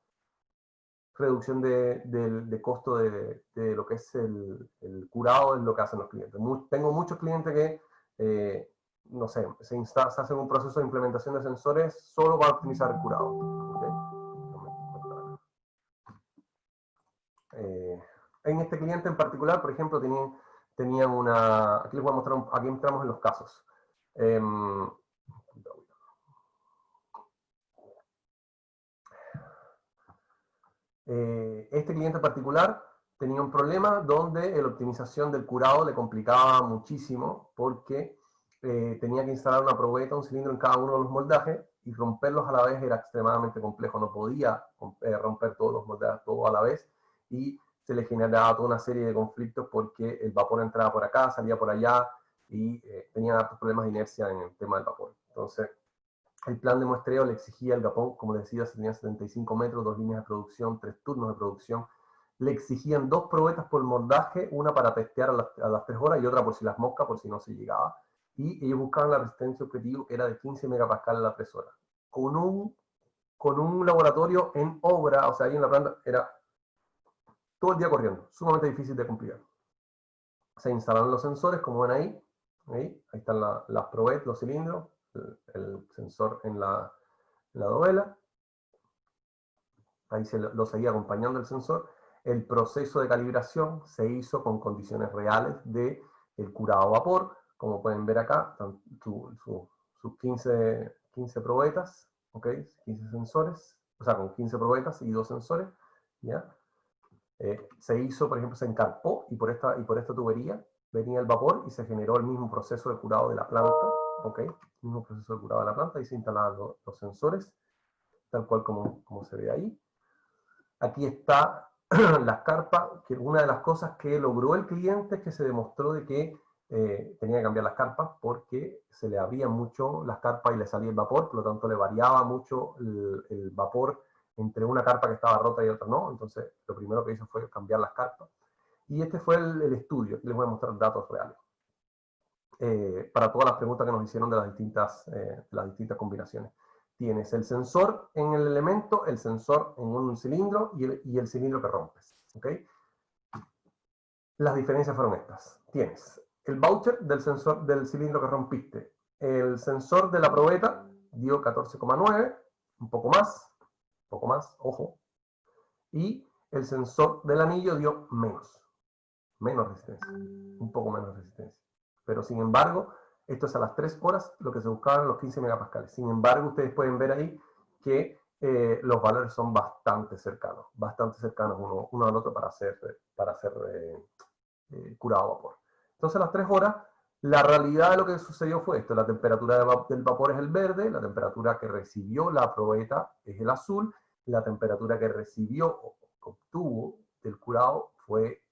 Reducción de costo de lo que es el curado, es lo que hacen los clientes. Tengo muchos clientes que, no sé, se hacen un proceso de implementación de sensores solo para optimizar el curado. ¿Okay? En este cliente en particular, por ejemplo, tenían una... Aquí les voy a mostrar, aquí entramos en los casos. Este cliente en particular tenía un problema donde la optimización del curado le complicaba muchísimo porque tenía que instalar una probeta, un cilindro en cada uno de los moldajes y romperlos a la vez era extremadamente complejo. No podía romper todos los moldajes todo a la vez y se le generaba toda una serie de conflictos porque el vapor entraba por acá, salía por allá y tenía hartos problemas de inercia en el tema del vapor. Entonces, el plan de muestreo le exigía el Japón, como les decía, tenía 75 metros, 2 líneas de producción, 3 turnos de producción. Le exigían 2 probetas por moldaje, una para testear a las 3 horas y otra por si las moscas, por si no se llegaba. Y ellos buscaban la resistencia objetivo que era de 15 megapascal a la 3 horas. Con un laboratorio en obra, o sea, ahí en la planta, era todo el día corriendo, sumamente difícil de complicar. Se instalaron los sensores, como ven ahí están las probetas, los cilindros, el sensor en la dovela. Ahí lo seguía acompañando el sensor. El proceso de calibración se hizo con condiciones reales del curado a vapor. Como pueden ver acá, sus 15 probetas, ¿okay? 15 sensores, o sea, con 15 probetas y 2 sensores, ¿ya? Se hizo, por ejemplo, se encarpó y por esta tubería venía el vapor y se generó el mismo proceso de curado de la planta, ¿ok? El mismo proceso de curado de la planta y se instalaban los sensores, tal cual como se ve ahí. Aquí está las carpas, que una de las cosas que logró el cliente es que se demostró de que tenía que cambiar las carpas porque se le abrían mucho las carpas y le salía el vapor, por lo tanto le variaba mucho el vapor entre una carpa que estaba rota y otra no. Entonces lo primero que hizo fue cambiar las carpas. Y este fue el estudio. Aquí les voy a mostrar datos reales. Para todas las preguntas que nos hicieron de las distintas combinaciones. Tienes el sensor en el elemento, el sensor en un cilindro y el cilindro que rompes. ¿Okay? Las diferencias fueron estas. Tienes el voucher del sensor del cilindro que rompiste. El sensor de la probeta dio 14,9, un poco más, ojo. Y el sensor del anillo dio menos resistencia, un poco menos resistencia. Pero sin embargo, esto es a las 3 horas lo que se buscaban los 15 megapascales. Sin embargo, ustedes pueden ver ahí que los valores son bastante cercanos uno al otro para hacer curado a vapor. Entonces, a las 3 horas, la realidad de lo que sucedió fue esto: la temperatura del vapor es el verde, la temperatura que recibió la probeta es el azul, la temperatura que obtuvo del curado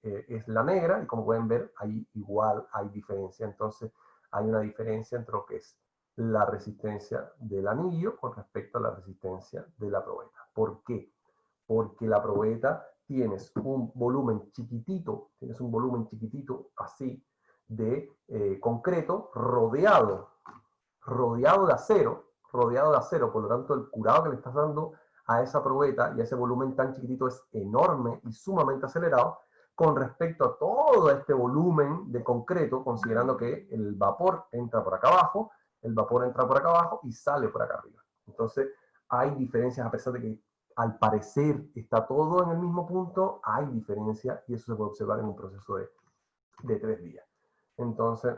es la negra, y como pueden ver, ahí igual hay diferencia. Entonces, hay una diferencia entre lo que es la resistencia del anillo con respecto a la resistencia de la probeta. ¿Por qué? Porque la probeta tienes un volumen chiquitito así de concreto rodeado de acero, por lo tanto el curado que le estás dando a esa probeta y a ese volumen tan chiquitito es enorme y sumamente acelerado con respecto a todo este volumen de concreto, considerando que el vapor entra por acá abajo y sale por acá arriba. Entonces hay diferencias, a pesar de que al parecer está todo en el mismo punto, hay diferencias y eso se puede observar en un proceso de 3 días. Entonces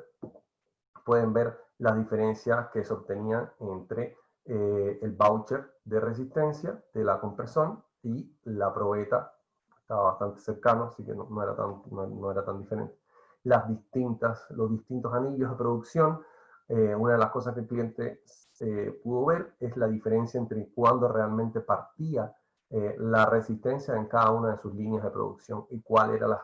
pueden ver las diferencias que se obtenían entre el voucher de resistencia de la compresón y la probeta. Estaba bastante cercano, así que no era tan diferente. Los distintos anillos de producción, una de las cosas que el cliente pudo ver es la diferencia entre cuándo realmente partía la resistencia en cada una de sus líneas de producción y cuál era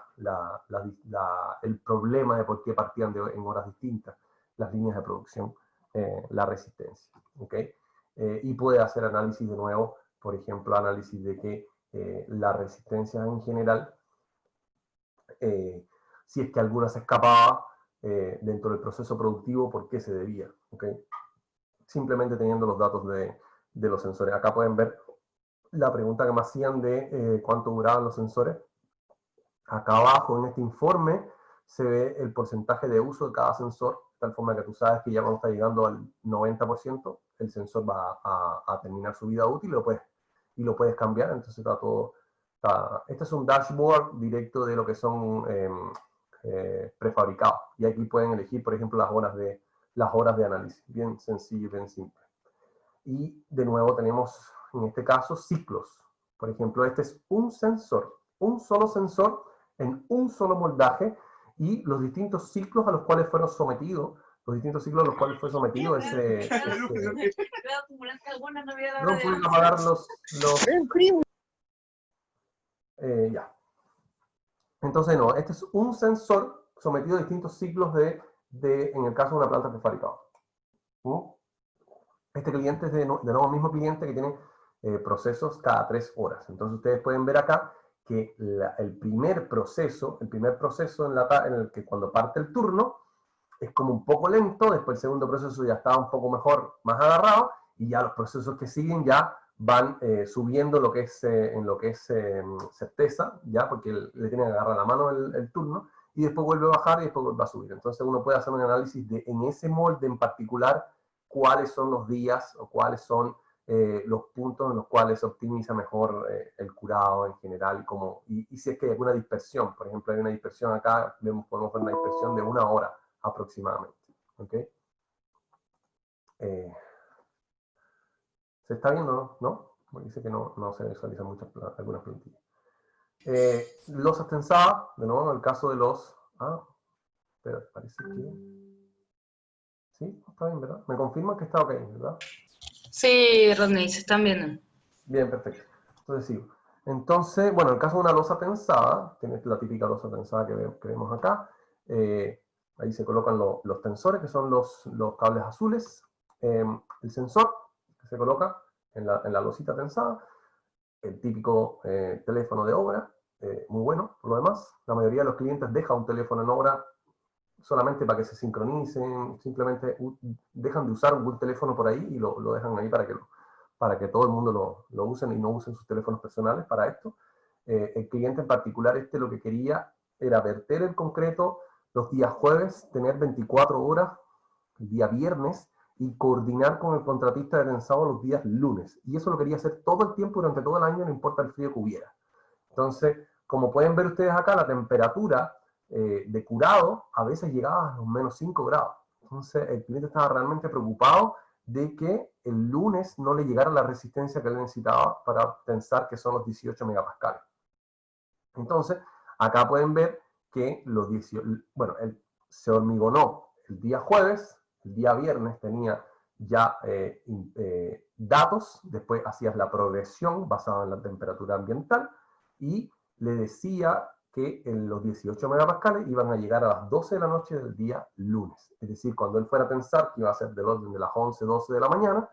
el problema de por qué partían en horas distintas las líneas de producción la resistencia. ¿Okay? Y puede hacer análisis de nuevo, por ejemplo, análisis de que la resistencia en general, si es que alguna se escapaba dentro del proceso productivo, ¿por qué se debía? ¿Okay? Simplemente teniendo los datos de los sensores. Acá pueden ver la pregunta que me hacían de cuánto duraban los sensores. Acá abajo en este informe se ve el porcentaje de uso de cada sensor, de tal forma que tú sabes que ya cuando está llegando al 90%, el sensor va a terminar su vida útil y lo puedes cambiar. Entonces está todo... este es un dashboard directo de lo que son prefabricados. Y aquí pueden elegir, por ejemplo, las horas de análisis. Bien sencillo y bien simple. Y de nuevo tenemos, en este caso, ciclos. Por ejemplo, este es un sensor, un solo sensor en un solo moldaje y los distintos ciclos a los cuales fueron sometidos, ese no pueden apagar ya. Entonces, no, este es un sensor sometido a distintos ciclos en el caso de una planta prefabricada. Este cliente es de nuevo el mismo cliente que tiene procesos cada 3 horas. Entonces, ustedes pueden ver acá que el primer proceso en el que cuando parte el turno, es como un poco lento, después el segundo proceso ya está un poco mejor, más agarrado, y ya los procesos que siguen ya van subiendo en lo que es certeza, ya, porque le tienen que agarrar la mano el turno, y después vuelve a bajar y después vuelve a subir. Entonces uno puede hacer un análisis de, en ese molde en particular, cuáles son los días o cuáles son los puntos en los cuales se optimiza mejor el curado en general, y si es que hay alguna dispersión. Por ejemplo, hay una dispersión acá, podemos ver una dispersión de 1 hora aproximadamente. ¿Okay? ¿Se está viendo, no? Dice que no se visualizan algunas plantillas. Losas tensadas, de nuevo, en el caso de los... pero parece que... Sí, está bien, ¿verdad? Me confirman que está ok, ¿verdad? Sí, Rodney, se están viendo. Bien, perfecto. Entonces sigo. Entonces, bueno, en el caso de una losa tensada, que es la típica losa tensada que vemos acá, ahí se colocan los tensores, que son los cables azules, el sensor, que se coloca en la losita tensada, el típico teléfono de obra, muy bueno, por lo demás. La mayoría de los clientes deja un teléfono en obra solamente para que se sincronicen, simplemente dejan de usar un teléfono por ahí y lo dejan ahí para que todo el mundo lo usen y no usen sus teléfonos personales para esto. El cliente en particular lo que quería era verter el concreto los días jueves, tener 24 horas el día viernes y coordinar con el contratista de tensado los días lunes. Y eso lo quería hacer todo el tiempo, durante todo el año, no importa el frío que hubiera. Entonces, como pueden ver ustedes acá, la temperatura de curado a veces llegaba a los menos 5 grados. Entonces, el cliente estaba realmente preocupado de que el lunes no le llegara la resistencia que él necesitaba para tensar, que son los 18 megapascales. Entonces, acá pueden ver que los 18, bueno, se hormigonó el día jueves, el día viernes tenía ya datos, después hacías la progresión basada en la temperatura ambiental y le decía que en los 18 megapascales iban a llegar a las 12 de la noche del día lunes. Es decir, cuando él fuera a tensar, que iba a ser del orden de las 11, 12 de la mañana,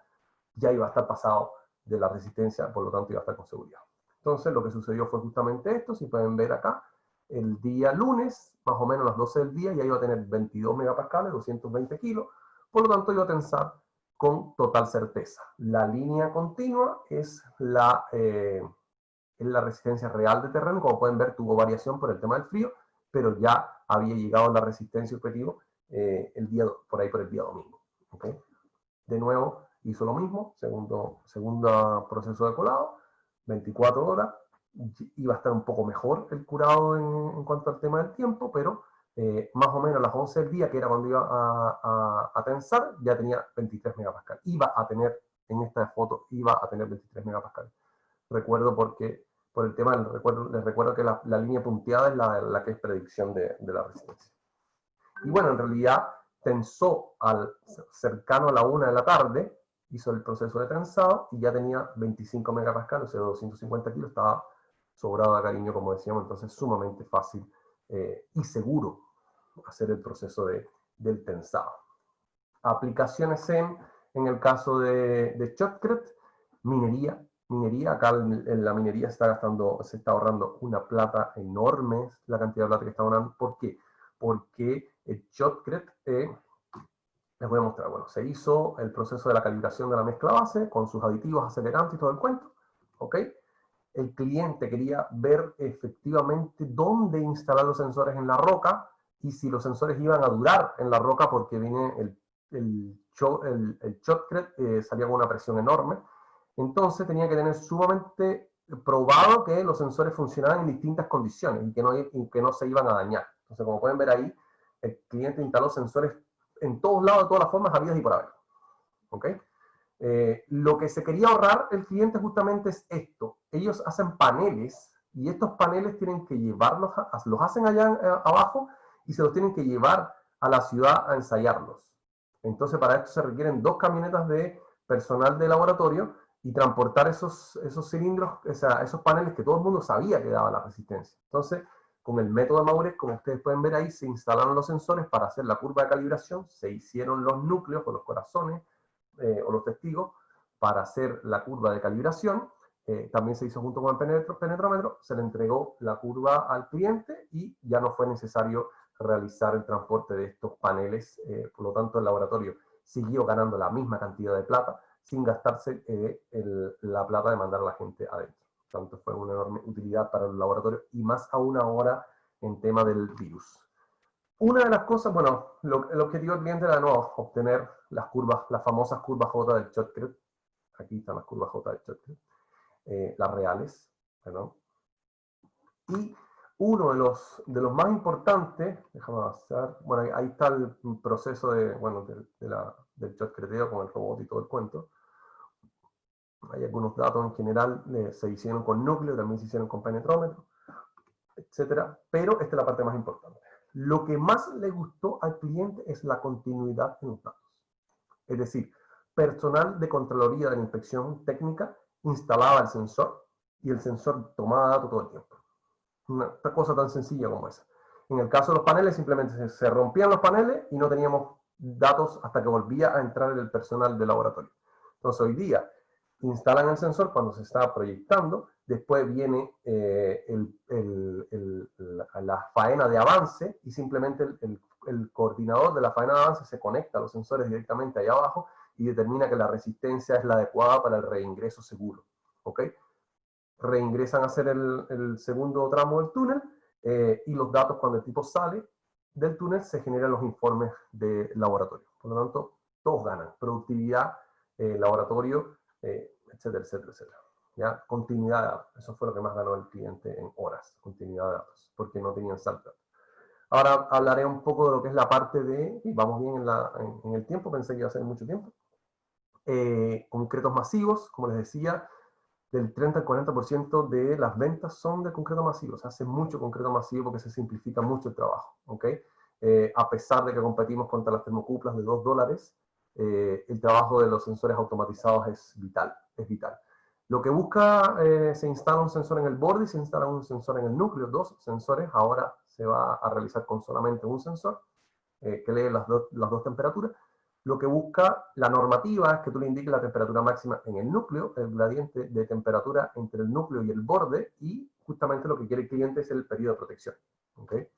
ya iba a estar pasado de la resistencia, por lo tanto iba a estar con seguridad. Entonces lo que sucedió fue justamente esto, si pueden ver acá, el día lunes, más o menos a las 12 del día, ya iba a tener 22 megapascales, 220 kilos, por lo tanto iba a tensar con total certeza. La línea continua es la resistencia real de terreno. Como pueden ver, tuvo variación por el tema del frío, pero ya había llegado a la resistencia objetivo por ahí por el día domingo. ¿Okay? De nuevo, hizo lo mismo, segundo proceso de colado, 24 horas, iba a estar un poco mejor el curado en cuanto al tema del tiempo, pero más o menos a las 11 del día, que era cuando iba a tensar, ya tenía 23 megapascales. Iba a tener, en esta foto, iba a tener 23 megapascales. Recuerdo por el tema, les recuerdo que la línea punteada es la que es predicción de la resistencia. Y bueno, en realidad tensó cercano a la 1 de la tarde, hizo el proceso de tensado y ya tenía 25 megapascales, o sea, 250 kilos, estaba sobrado de cariño, como decíamos, entonces sumamente fácil y seguro hacer el proceso del tensado. Aplicaciones en el caso de Shotcrete, minería. Acá en la minería se está ahorrando una plata enorme, la cantidad de plata que está ahorrando. ¿Por qué? Porque el Shotcrete, les voy a mostrar, bueno, se hizo el proceso de la calibración de la mezcla base con sus aditivos, acelerantes y todo el cuento, ¿ok? El cliente quería ver efectivamente dónde instalar los sensores en la roca y si los sensores iban a durar en la roca, porque viene el Shotcrete, salía con una presión enorme. Entonces tenía que tener sumamente probado que los sensores funcionaban en distintas condiciones y que no se iban a dañar. Entonces, como pueden ver ahí, el cliente instaló sensores en todos lados, de todas las formas, habidas y por haber. ¿Ok? Lo que se quería ahorrar el cliente justamente es esto. Ellos hacen paneles y estos paneles tienen que llevarlos, los hacen allá abajo y se los tienen que llevar a la ciudad a ensayarlos. Entonces, para esto se requieren 2 camionetas de personal de laboratorio y transportar esos cilindros, esos paneles que todo el mundo sabía que daba la resistencia. Entonces, con el método de Maurer, como ustedes pueden ver ahí, se instalaron los sensores para hacer la curva de calibración, se hicieron los núcleos o los corazones o los testigos para hacer la curva de calibración, también se hizo junto con el penetrómetro, se le entregó la curva al cliente y ya no fue necesario realizar el transporte de estos paneles, por lo tanto el laboratorio siguió ganando la misma cantidad de plata, sin gastarse la plata de mandar a la gente adentro. Por lo tanto, fue una enorme utilidad para el laboratorio y más aún ahora en tema del virus. Una de las cosas, bueno, el objetivo del cliente era de nuevo obtener las curvas, las famosas curvas J del Shotcrete. Aquí están las curvas J del Shotcrete, las reales, ¿verdad? Y uno de los más importantes, déjame avanzar, bueno, ahí está el proceso del Shotcreteo con el robot y todo el cuento. Hay algunos datos en general, se hicieron con núcleo, también se hicieron con penetrómetro, etcétera, pero esta es la parte más importante. Lo que más le gustó al cliente es la continuidad en los datos. Es decir, personal de Contraloría de la Inspección Técnica instalaba el sensor y el sensor tomaba datos todo el tiempo. Una cosa tan sencilla como esa. En el caso de los paneles, simplemente se rompían los paneles y no teníamos datos hasta que volvía a entrar el personal del laboratorio. Entonces, hoy día, instalan el sensor cuando se está proyectando, después viene la faena de avance y simplemente el coordinador de la faena de avance se conecta a los sensores directamente ahí abajo y determina que la resistencia es la adecuada para el reingreso seguro. ¿Ok? Reingresan a hacer el segundo tramo del túnel y los datos cuando el tipo sale del túnel se generan los informes de laboratorio. Por lo tanto, todos ganan. Productividad, laboratorio, etcétera, etcétera, etcétera. ¿Ya? Continuidad de datos. Eso fue lo que más ganó el cliente en horas. Continuidad de datos. Porque no tenían salto. Ahora hablaré un poco de lo que es la parte de, y vamos bien en el tiempo, pensé que iba a ser mucho tiempo. Concretos masivos, como les decía, del 30 al 40% de las ventas son de concreto masivo. Se hace mucho concreto masivo porque se simplifica mucho el trabajo. ¿Okay? A pesar de que competimos contra las termocuplas de $2, el trabajo de los sensores automatizados es vital. Lo que busca, se instala un sensor en el borde y se instala un sensor en el núcleo, 2 sensores. Ahora se va a realizar con solamente un sensor que lee las dos temperaturas. Lo que busca la normativa es que tú le indiques la temperatura máxima en el núcleo, el gradiente de temperatura entre el núcleo y el borde, y justamente lo que quiere el cliente es el periodo de protección. ¿Okay?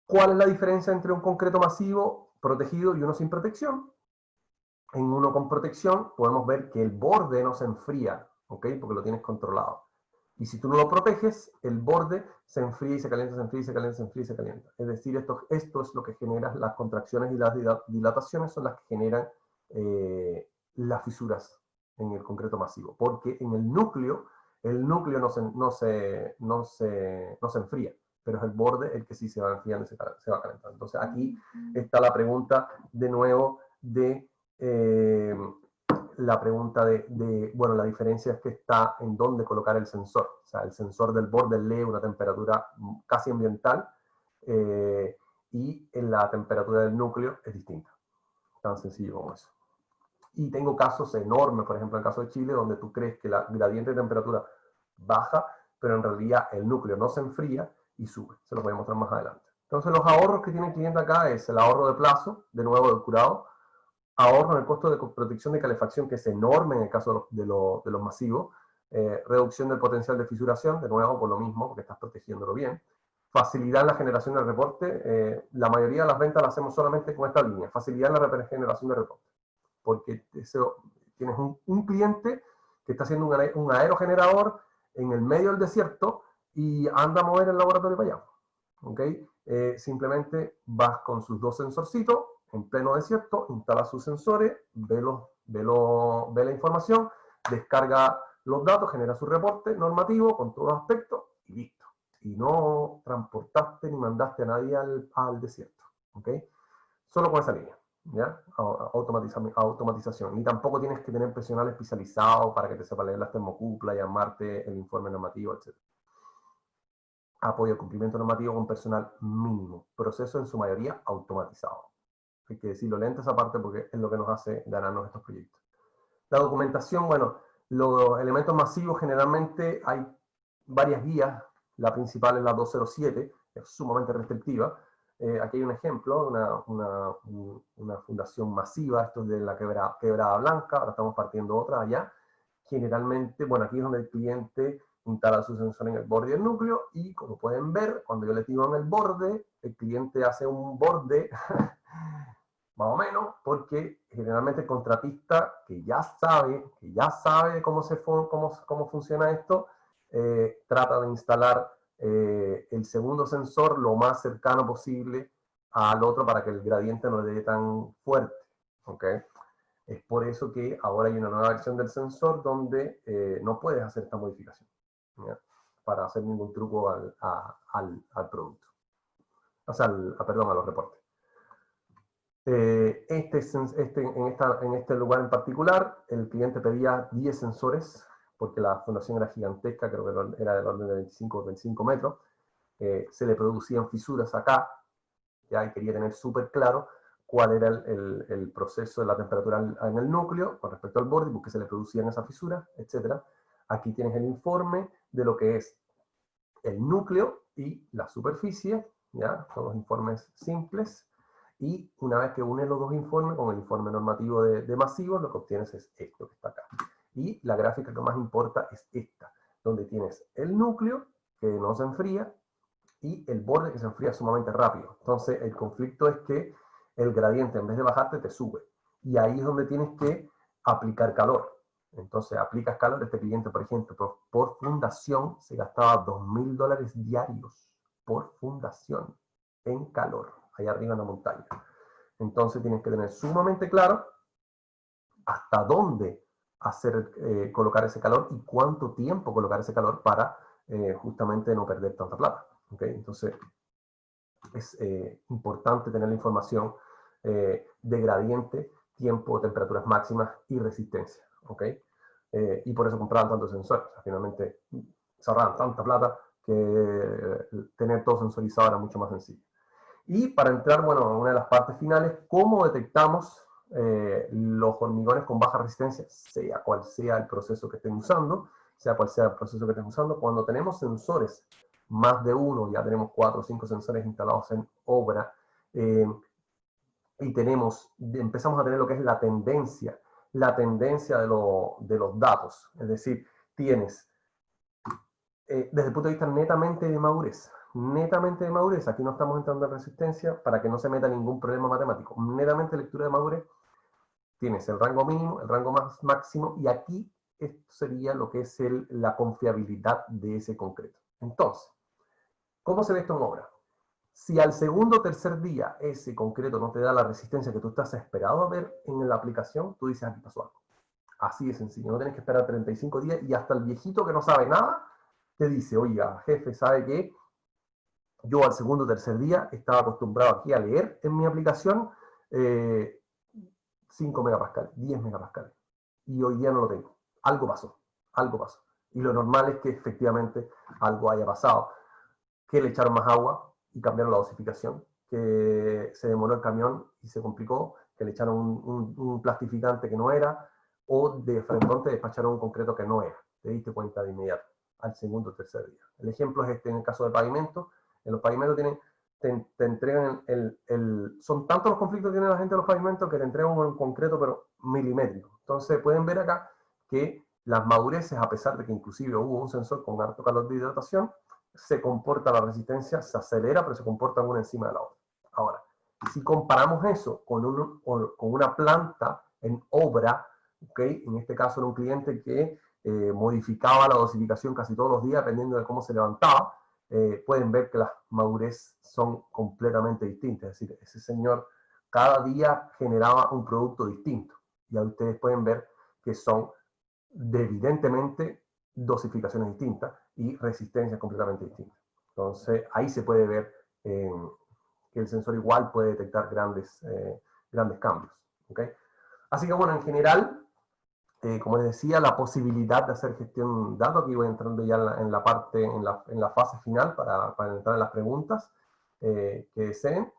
¿Cuál es la diferencia entre un concreto masivo protegido y uno sin protección? En uno con protección podemos ver que el borde no se enfría, ¿okay? Porque lo tienes controlado. Y si tú no lo proteges, el borde se enfría y se calienta, se enfría y se calienta, se enfría y se calienta. Es decir, esto es lo que genera las contracciones y las dilataciones, son las que generan las fisuras en el concreto masivo. Porque en el núcleo no se enfría, pero es el borde el que sí se va enfriando y se va calentando. Entonces aquí está la pregunta de nuevo de... bueno, la diferencia es que está en dónde colocar el sensor. O sea, el sensor del borde lee una temperatura casi ambiental y en la temperatura del núcleo es distinta. Tan sencillo como eso. Y tengo casos enormes, por ejemplo, en el caso de Chile, donde tú crees que la gradiente de temperatura baja, pero en realidad el núcleo no se enfría y sube. Se los voy a mostrar más adelante. Entonces, los ahorros que tiene el cliente acá es el ahorro de plazo, de nuevo del curado, ahorro en el costo de protección de calefacción, que es enorme en el caso de los masivos, reducción del potencial de fisuración, de nuevo por lo mismo, porque estás protegiéndolo bien, facilidad en la generación del reporte, la mayoría de las ventas las hacemos solamente con esta línea, facilidad en la generación de reporte, porque tienes un cliente que está haciendo un aerogenerador en el medio del desierto y anda a mover el laboratorio para allá. ¿Okay? Simplemente vas con sus 2 sensorcitos en pleno desierto, instala sus sensores, ve la información, descarga los datos, genera su reporte normativo con todos los aspectos y listo. Y no transportaste ni mandaste a nadie al desierto. ¿Okay? Solo con esa línea. ¿Ya? Automatización. Ni tampoco tienes que tener personal especializado para que te sepa leer las termocuplas, llamarte el informe normativo, etc. Apoyo al cumplimiento normativo con personal mínimo. Proceso en su mayoría automatizado. Hay que decirlo lento esa parte porque es lo que nos hace ganarnos estos proyectos. La documentación, bueno, los elementos masivos generalmente hay varias guías. La principal es la 207, que es sumamente restrictiva. Aquí hay un ejemplo, una fundación masiva, esto es de la Quebrada Blanca, ahora estamos partiendo otra allá. Generalmente, bueno, aquí es donde el cliente instala su sensor en el borde del núcleo y como pueden ver, cuando yo le tiro en el borde, el cliente hace un borde más o menos, porque generalmente el contratista que ya sabe cómo funciona esto, trata de instalar el segundo sensor lo más cercano posible al otro para que el gradiente no le dé tan fuerte. ¿Okay? Es por eso que ahora hay una nueva versión del sensor donde no puedes hacer esta modificación, ¿ya? Para hacer ningún truco al producto. O sea, perdón, a los reportes. En este lugar en particular, el cliente pedía 10 sensores, porque la fundación era gigantesca, creo que era del orden de 25 o 25 metros. Se le producían fisuras acá, ya, y quería tener súper claro cuál era el proceso de la temperatura en el núcleo con respecto al borde, porque se le producían esas fisuras, etc. Aquí tienes el informe de lo que es el núcleo y la superficie, ya, son los informes simples. Y una vez que unes los dos informes con el informe normativo de masivos, lo que obtienes es esto que está acá. Y la gráfica que más importa es esta, donde tienes el núcleo que no se enfría y el borde que se enfría sumamente rápido. Entonces, el conflicto es que el gradiente, en vez de bajarte, te sube. Y ahí es donde tienes que aplicar calor. Entonces, aplicas calor. Este cliente, por ejemplo, por fundación, se gastaba $2.000 diarios por fundación en calor, allá arriba en la montaña. Entonces, tienes que tener sumamente claro hasta dónde colocar ese calor y cuánto tiempo colocar ese calor para justamente no perder tanta plata. ¿Okay? Entonces, es importante tener la información de gradiente, tiempo, temperaturas máximas y resistencia. ¿Okay? Y por eso compraban tantos sensores. O sea, finalmente se ahorraban tanta plata que tener todo sensorizado era mucho más sencillo. Y para entrar, bueno, en una de las partes finales, ¿cómo detectamos los hormigones con baja resistencia, sea cual sea el proceso que estén usando, sea cual sea el proceso que estén usando? Cuando tenemos sensores, más de uno, ya tenemos 4 o 5 sensores instalados en obra, y empezamos a tener lo que es la tendencia de los datos. Es decir, tienes, desde el punto de vista netamente de madurez, aquí no estamos entrando en resistencia para que no se meta ningún problema matemático, netamente lectura de madurez, tienes el rango mínimo, el rango máximo, y aquí esto sería lo que es la confiabilidad de ese concreto. Entonces, ¿cómo se ve esto en obra? Si al segundo o tercer día ese concreto no te da la resistencia que tú estás esperado a ver en la aplicación, tú dices, aquí pasó algo. Así de sencillo, no tienes que esperar 35 días y hasta el viejito que no sabe nada te dice, oiga, jefe, ¿sabe qué? Yo al segundo o tercer día estaba acostumbrado aquí a leer en mi aplicación 5 megapascales, 10 megapascales. Y hoy día no lo tengo. Algo pasó, algo pasó. Y lo normal es que efectivamente algo haya pasado. Que le echaron más agua y cambiaron la dosificación, que se demoró el camión y se complicó, que le echaron un plastificante que no era, o de frente te despacharon un concreto que no era. Te diste cuenta de inmediato, al segundo o tercer día. El ejemplo es este en el caso de pavimento. En los pavimentos tienen te entregan son tantos los conflictos que tiene la gente de los pavimentos que te entregan uno en concreto, pero milimétrico. Entonces pueden ver acá que las madureces, a pesar de que inclusive hubo un sensor con alto calor de hidratación, se comporta la resistencia, se acelera, pero se comporta una encima de la otra. Ahora, si comparamos eso con una planta en obra, ¿okay? En este caso era un cliente que modificaba la dosificación casi todos los días, dependiendo de cómo se levantaba, pueden ver que las madurez son completamente distintas. Es decir, ese señor cada día generaba un producto distinto. Y ahí ustedes pueden ver que son evidentemente dosificaciones distintas y resistencias completamente distintas. Entonces, ahí se puede ver que el sensor igual puede detectar grandes cambios. ¿Okay? Así que bueno, en general, como les decía, la posibilidad de hacer gestión de datos, aquí voy entrando ya en la fase final para entrar en las preguntas que deseen.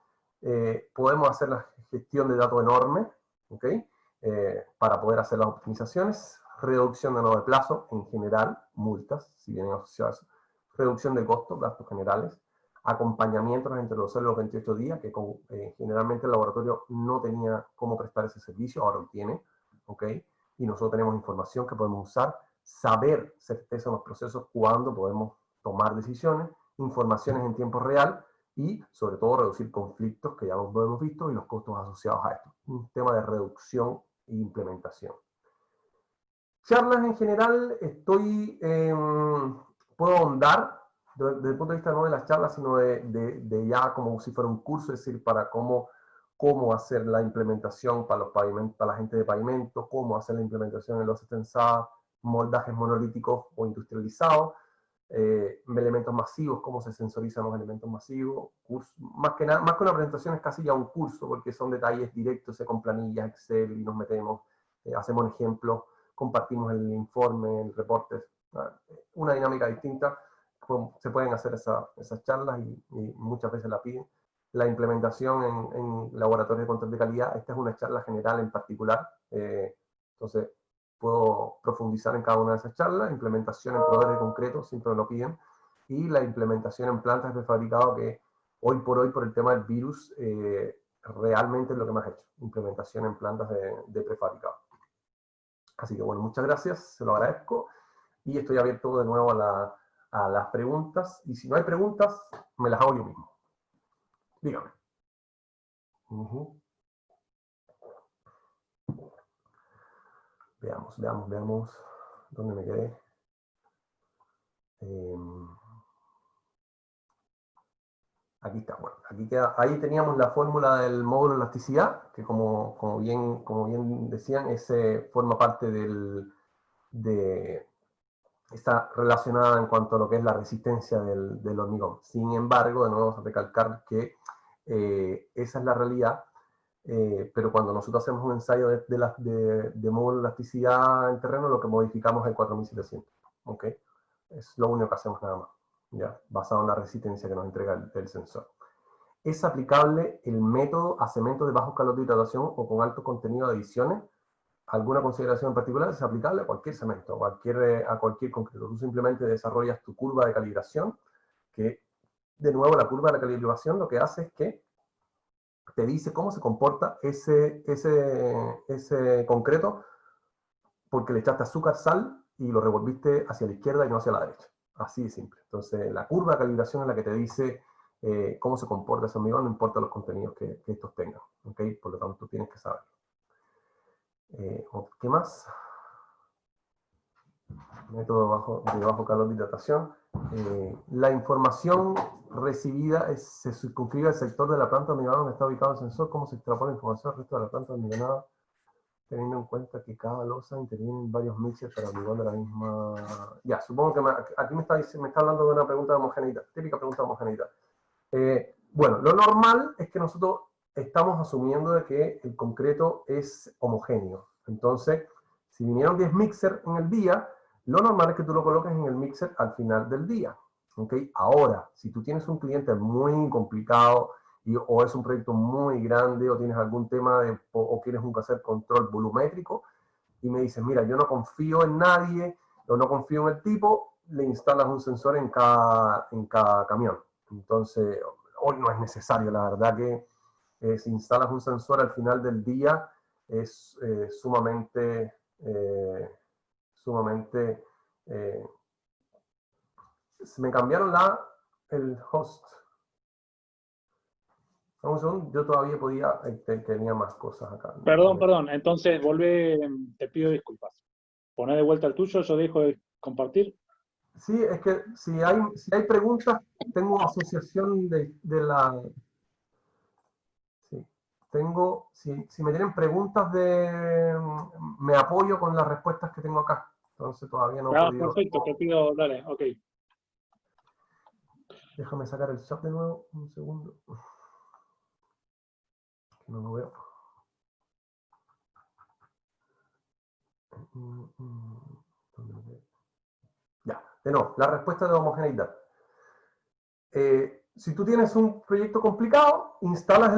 Podemos hacer la gestión de datos enorme, ¿okay? Para poder hacer las optimizaciones, reducción de nodo de plazo en general, multas, si vienen asociadas a eso, reducción de costos, gastos generales, acompañamientos entre los 0 y los 28 días, que generalmente el laboratorio no tenía cómo prestar ese servicio, ahora lo tiene, ¿ok? Y nosotros tenemos información que podemos usar, saber certeza en los procesos, cuándo podemos tomar decisiones, informaciones en tiempo real y, sobre todo, reducir conflictos que ya lo hemos visto y los costos asociados a esto. Un tema de reducción e implementación. Charlas en general, puedo ahondar desde el punto de vista no de las charlas, sino de ya como si fuera un curso, es decir, para cómo hacer la implementación para los pavimentos, para la gente de pavimento, cómo hacer la implementación en los tensados, moldajes monolíticos o industrializados, elementos masivos, cómo se sensorizan los elementos masivos, más que una presentación es casi ya un curso, porque son detalles directos con planillas, Excel, y nos metemos, hacemos ejemplos, compartimos el informe, el reporte, una dinámica distinta. Se pueden hacer esas charlas y muchas veces la piden. La implementación en laboratorios de control de calidad, esta es una charla general en particular, entonces puedo profundizar en cada una de esas charlas. Implementación en proveedores concretos, siempre me lo piden, y la implementación en plantas de prefabricado, que hoy por el tema del virus, realmente es lo que más he hecho, implementación en plantas de prefabricado. Así que bueno, muchas gracias, se lo agradezco, y estoy abierto de nuevo a las preguntas, y si no hay preguntas, me las hago yo mismo. Dígame. Veamos dónde me quedé. Aquí está, bueno, aquí queda, ahí teníamos la fórmula del módulo de elasticidad, que como bien decían, ese forma parte está relacionada en cuanto a lo que es la resistencia del hormigón. Sin embargo, de nuevo vamos a recalcar que esa es la realidad, pero cuando nosotros hacemos un ensayo de módulo de elasticidad en terreno, lo que modificamos es el 4700, ¿ok? Es lo único que hacemos nada más, ¿ya? Basado en la resistencia que nos entrega el sensor. ¿Es aplicable el método a cementos de bajo calor de hidratación o con alto contenido de adiciones? ¿Alguna consideración en particular? Es aplicable a cualquier cemento, a cualquier concreto. Tú simplemente desarrollas tu curva de calibración, que de nuevo la curva de la calibración lo que hace es que te dice cómo se comporta ese concreto, porque le echaste azúcar, sal y lo revolviste hacia la izquierda y no hacia la derecha. Así de simple. Entonces la curva de calibración es la que te dice cómo se comporta ese hormigón, no importa los contenidos que estos tengan. ¿Okay? Por lo tanto, tú tienes que saber. ¿Qué más? Método de bajo calor de hidratación. La información recibida se circunscribe al sector de la planta hormigonada donde está ubicado el sensor. ¿Cómo se extrapola la información al resto de la planta hormigonada? Teniendo en cuenta que cada losa interviene en varios mixers para hormigón de la misma... Ya, supongo que aquí me está hablando de una pregunta de homogeneidad, típica pregunta de homogeneidad. Bueno, lo normal es que nosotros estamos asumiendo de que el concreto es homogéneo. Entonces, si vinieron 10 mixers en el día, lo normal es que tú lo coloques en el mixer al final del día. ¿Okay? Ahora, si tú tienes un cliente muy complicado o es un proyecto muy grande o tienes algún tema o quieres hacer control volumétrico y me dices, mira, yo no confío en nadie o no confío en el tipo, le instalas un sensor en cada camión. Entonces, hoy no es necesario. La verdad que si instalas un sensor al final del día es sumamente, me cambiaron el host. Un segundo, yo todavía tenía más cosas acá. Perdón, entonces volvé, te pido disculpas. Poné de vuelta el tuyo, yo dejo de compartir. Sí, es que si hay preguntas, tengo asociación de la... Sí, si me tienen preguntas me apoyo con las respuestas que tengo acá. Entonces todavía no he podido... Perfecto, te pido, dale, ok. Déjame sacar el chat de nuevo, un segundo. Que no lo veo. Ya, de nuevo, la respuesta de homogeneidad. Si tú tienes un proyecto complicado, instalas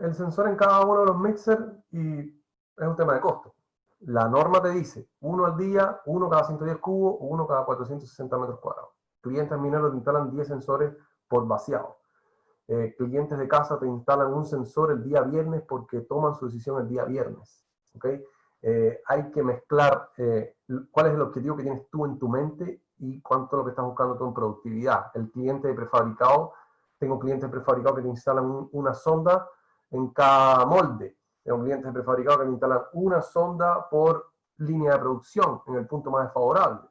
el sensor en cada uno de los mixers y es un tema de costo. La norma te dice, uno al día, uno cada 110 cubos, uno cada 460 metros cuadrados. Clientes mineros te instalan 10 sensores por vaciado. Clientes de casa te instalan un sensor el día viernes porque toman su decisión el día viernes. ¿Okay? Hay que mezclar cuál es el objetivo que tienes tú en tu mente y cuánto es lo que estás buscando tú en productividad. El cliente prefabricado, tengo clientes prefabricados que te instalan una sonda en cada molde. Tengo clientes prefabricados que te instalan una sonda por línea de producción en el punto más desfavorable.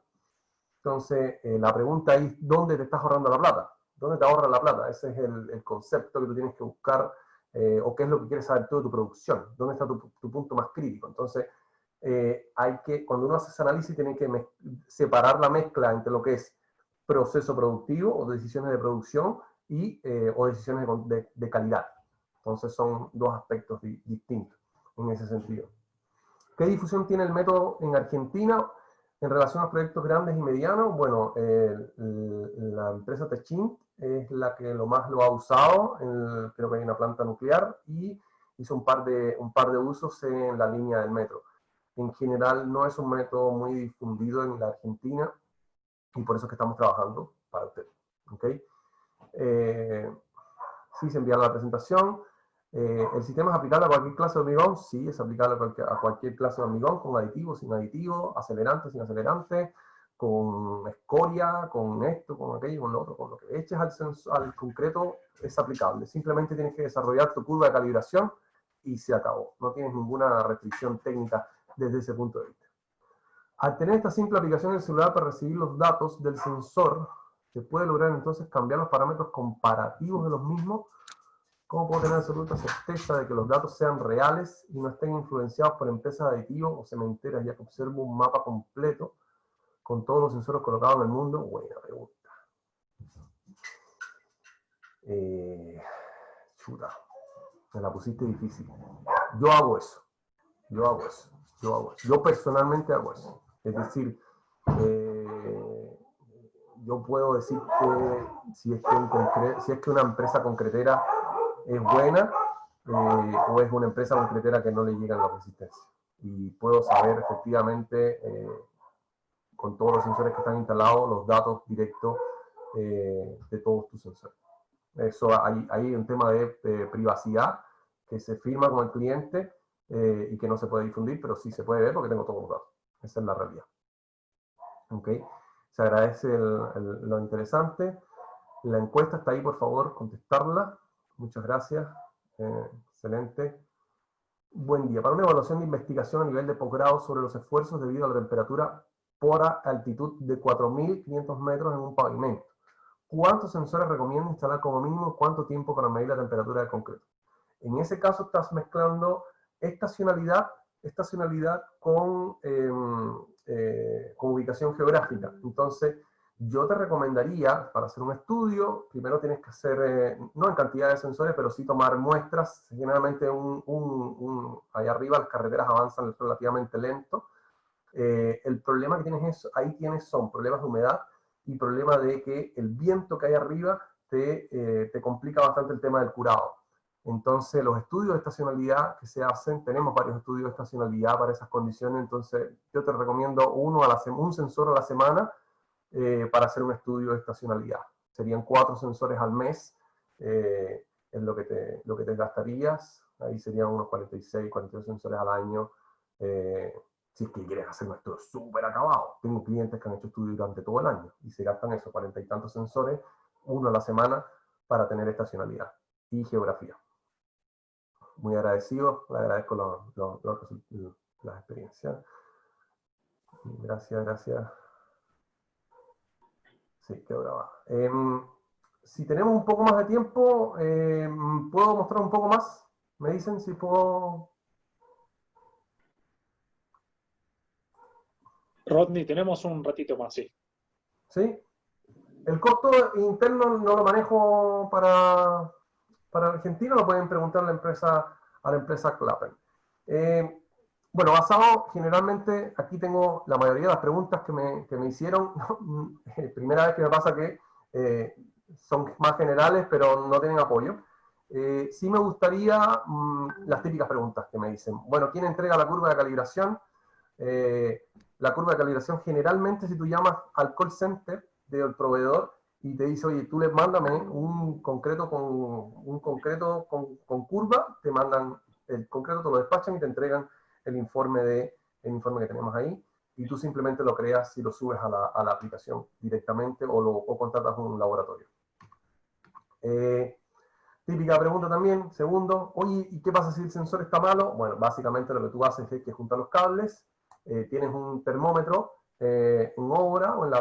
Entonces, la pregunta es, ¿dónde te estás ahorrando la plata? ¿Dónde te ahorras la plata? Ese es el concepto que tú tienes que buscar, o qué es lo que quieres saber tú de tu producción. ¿Dónde está tu punto más crítico? Entonces, cuando uno hace ese análisis, tiene que separar la mezcla entre lo que es proceso productivo o decisiones de producción o decisiones de calidad. Entonces, son dos aspectos distintos en ese sentido. ¿Qué difusión tiene el método en Argentina en relación a proyectos grandes y medianos? Bueno, la empresa Techint es la que más lo ha usado, creo que hay una planta nuclear, y hizo un par de usos en la línea del metro. En general no es un método muy difundido en la Argentina, y por eso es que estamos trabajando para usted. ¿Okay? Sí, se envía la presentación. ¿El sistema es aplicable a cualquier clase de hormigón? Sí, es aplicable a cualquier clase de hormigón, con aditivo, sin aditivo, acelerante, sin acelerante, con escoria, con esto, con aquello, con lo otro. Con lo que eches al concreto es aplicable. Simplemente tienes que desarrollar tu curva de calibración y se acabó. No tienes ninguna restricción técnica desde ese punto de vista. Al tener esta simple aplicación en el celular para recibir los datos del sensor, se puede lograr entonces cambiar los parámetros comparativos de los mismos. ¿Cómo puedo tener absoluta certeza de que los datos sean reales y no estén influenciados por empresas de aditivos o cementeras, ya que observo un mapa completo con todos los sensores colocados en el mundo? Buena pregunta. Chuta, me la pusiste difícil. Yo hago eso. Yo personalmente hago eso. Es decir, yo puedo decir que si es que una empresa concretera es buena o es una empresa concretera que no le llegan las resistencias. Y puedo saber efectivamente, con todos los sensores que están instalados, los datos directos de todos tus sensores. Eso, hay un tema de privacidad que se firma con el cliente y que no se puede difundir, pero sí se puede ver porque tengo todos los datos. Esa es la realidad. ¿Okay? Se agradece lo interesante. La encuesta está ahí, por favor, contestarla. Muchas gracias. Excelente. Buen día. Para una evaluación de investigación a nivel de posgrado sobre los esfuerzos debido a la temperatura por altitud de 4.500 metros en un pavimento, ¿cuántos sensores recomienda instalar como mínimo? ¿Cuánto tiempo para medir la temperatura del concreto? En ese caso estás mezclando estacionalidad con ubicación geográfica. Entonces, yo te recomendaría, para hacer un estudio, primero tienes que hacer, no en cantidad de sensores, pero sí tomar muestras. Generalmente ahí arriba las carreteras avanzan relativamente lento. El problema que tienes son problemas de humedad y problema de que el viento que hay arriba te complica bastante el tema del curado. Entonces, los estudios de estacionalidad que se hacen, tenemos varios estudios de estacionalidad para esas condiciones, entonces yo te recomiendo un sensor a la semana para hacer un estudio de estacionalidad. Serían 4 sensores al mes es lo que te gastarías. Ahí serían unos 46, 42 sensores al año. Si es que quieres hacer un estudio súper acabado. Tengo clientes que han hecho estudios durante todo el año y se gastan esos 40 y tantos sensores, uno a la semana, para tener estacionalidad y geografía. Muy agradecido, le agradezco las experiencias. Gracias, gracias. Sí, quedó grabado. Si tenemos un poco más de tiempo, ¿puedo mostrar un poco más? ¿Me dicen si puedo? Rodney, tenemos un ratito más, sí. ¿Sí? El costo interno no lo manejo para Argentina, lo pueden preguntar a la empresa Clapper. Bueno, basado generalmente, aquí tengo la mayoría de las preguntas que me hicieron. Primera vez que me pasa que son más generales, pero no tienen apoyo. Sí me gustaría las típicas preguntas que me dicen. Bueno, ¿quién entrega la curva de calibración? La curva de calibración generalmente, si tú llamas al call center del proveedor y te dice, oye, tú le mándame un concreto con curva, te mandan el concreto, te lo despachan y te entregan el informe que tenemos ahí, y tú simplemente lo creas y lo subes a la aplicación directamente o contratas un laboratorio. Típica pregunta también, segundo, oye, ¿y qué pasa si el sensor está malo? Bueno, básicamente lo que tú haces es que juntas los cables, tienes un termómetro en obra o en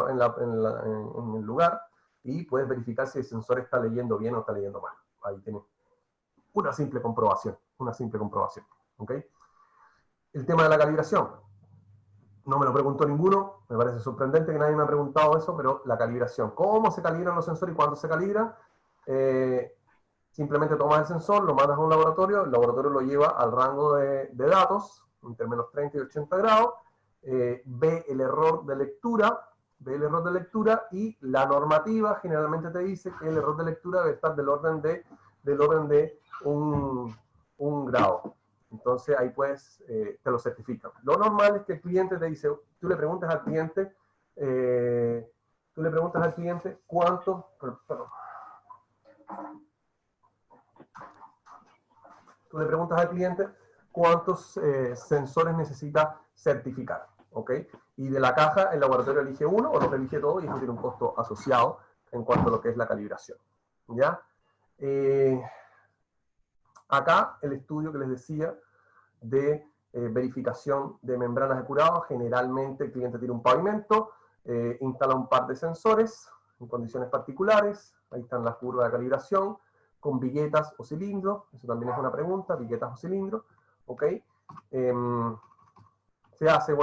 el lugar, y puedes verificar si el sensor está leyendo bien o está leyendo mal. Ahí tienes una simple comprobación, ¿ok? El tema de la calibración, no me lo preguntó ninguno, me parece sorprendente que nadie me ha preguntado eso, pero la calibración, ¿cómo se calibran los sensores y cuándo se calibra? Simplemente tomas el sensor, lo mandas a un laboratorio, el laboratorio lo lleva al rango de datos, entre menos 30 y 80 grados, ve el error de lectura, y la normativa generalmente te dice que el error de lectura debe estar del orden de un grado. Entonces ahí pues te lo certifican. Lo normal es que el cliente te dice, tú le preguntas al cliente cuánto, perdón. Tú le preguntas al cliente cuántos sensores necesita certificar, ¿ok? Y de la caja el laboratorio elige uno o los elige todos, y eso tiene un costo asociado en cuanto a lo que es la calibración, ¿ya? Acá el estudio que les decía de verificación de membranas de curado, generalmente el cliente tiene un pavimento, instala un par de sensores en condiciones particulares, ahí están las curvas de calibración, con viguetas o cilindros, eso también es una pregunta, viguetas o cilindros, ¿ok? Se hace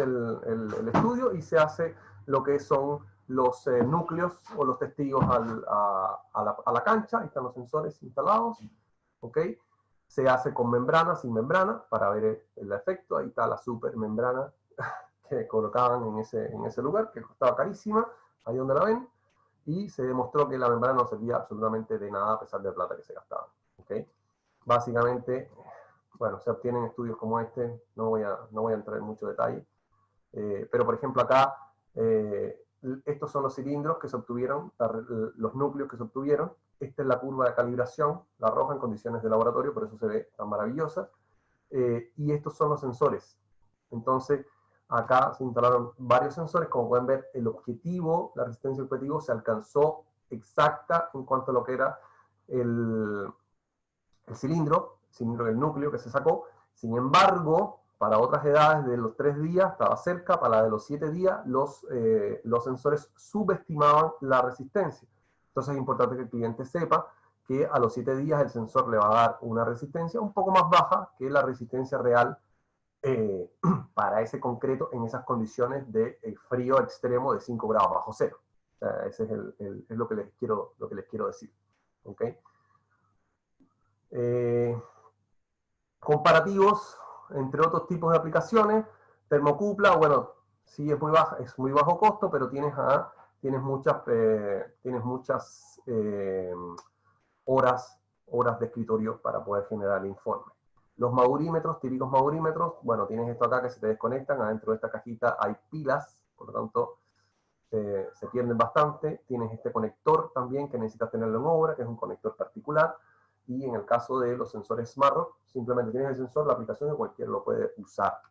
el estudio y se hace lo que son los núcleos o los testigos a la cancha, ahí están los sensores instalados, ¿ok? Se hace con membrana, sin membrana, para ver el efecto, ahí está la super membrana que colocaban en ese lugar, que costaba carísima, ahí donde la ven, y se demostró que la membrana no servía absolutamente de nada a pesar de la plata que se gastaba. ¿Okay? Básicamente, bueno, se obtienen estudios como este, no voy a entrar en mucho detalle, pero por ejemplo acá, estos son los cilindros que se obtuvieron, los núcleos que se obtuvieron, esta es la curva de calibración, la roja en condiciones de laboratorio, por eso se ve tan maravillosa, y estos son los sensores. Entonces, acá se instalaron varios sensores, como pueden ver, el objetivo, la resistencia objetivo se alcanzó exacta en cuanto a lo que era el cilindro del núcleo que se sacó. Sin embargo, para otras edades de los 3 días estaba cerca, para la de los 7 días los sensores subestimaban la resistencia. Entonces es importante que el cliente sepa que a los 7 días el sensor le va a dar una resistencia un poco más baja que la resistencia real para ese concreto en esas condiciones de frío extremo de 5 grados bajo cero. O sea, ese es lo que les quiero decir. ¿Okay? Comparativos entre otros tipos de aplicaciones, termocupla, bueno, sí es muy bajo costo, pero tienes muchas horas de escritorio para poder generar el informe. Los maurímetros, típicos maurímetros, bueno, tienes esto acá que se te desconectan, adentro de esta cajita hay pilas, por lo tanto, se pierden bastante. Tienes este conector también que necesitas tenerlo en obra, que es un conector particular. Y en el caso de los sensores SmartRock, simplemente tienes el sensor, la aplicación, y cualquiera lo puede usar.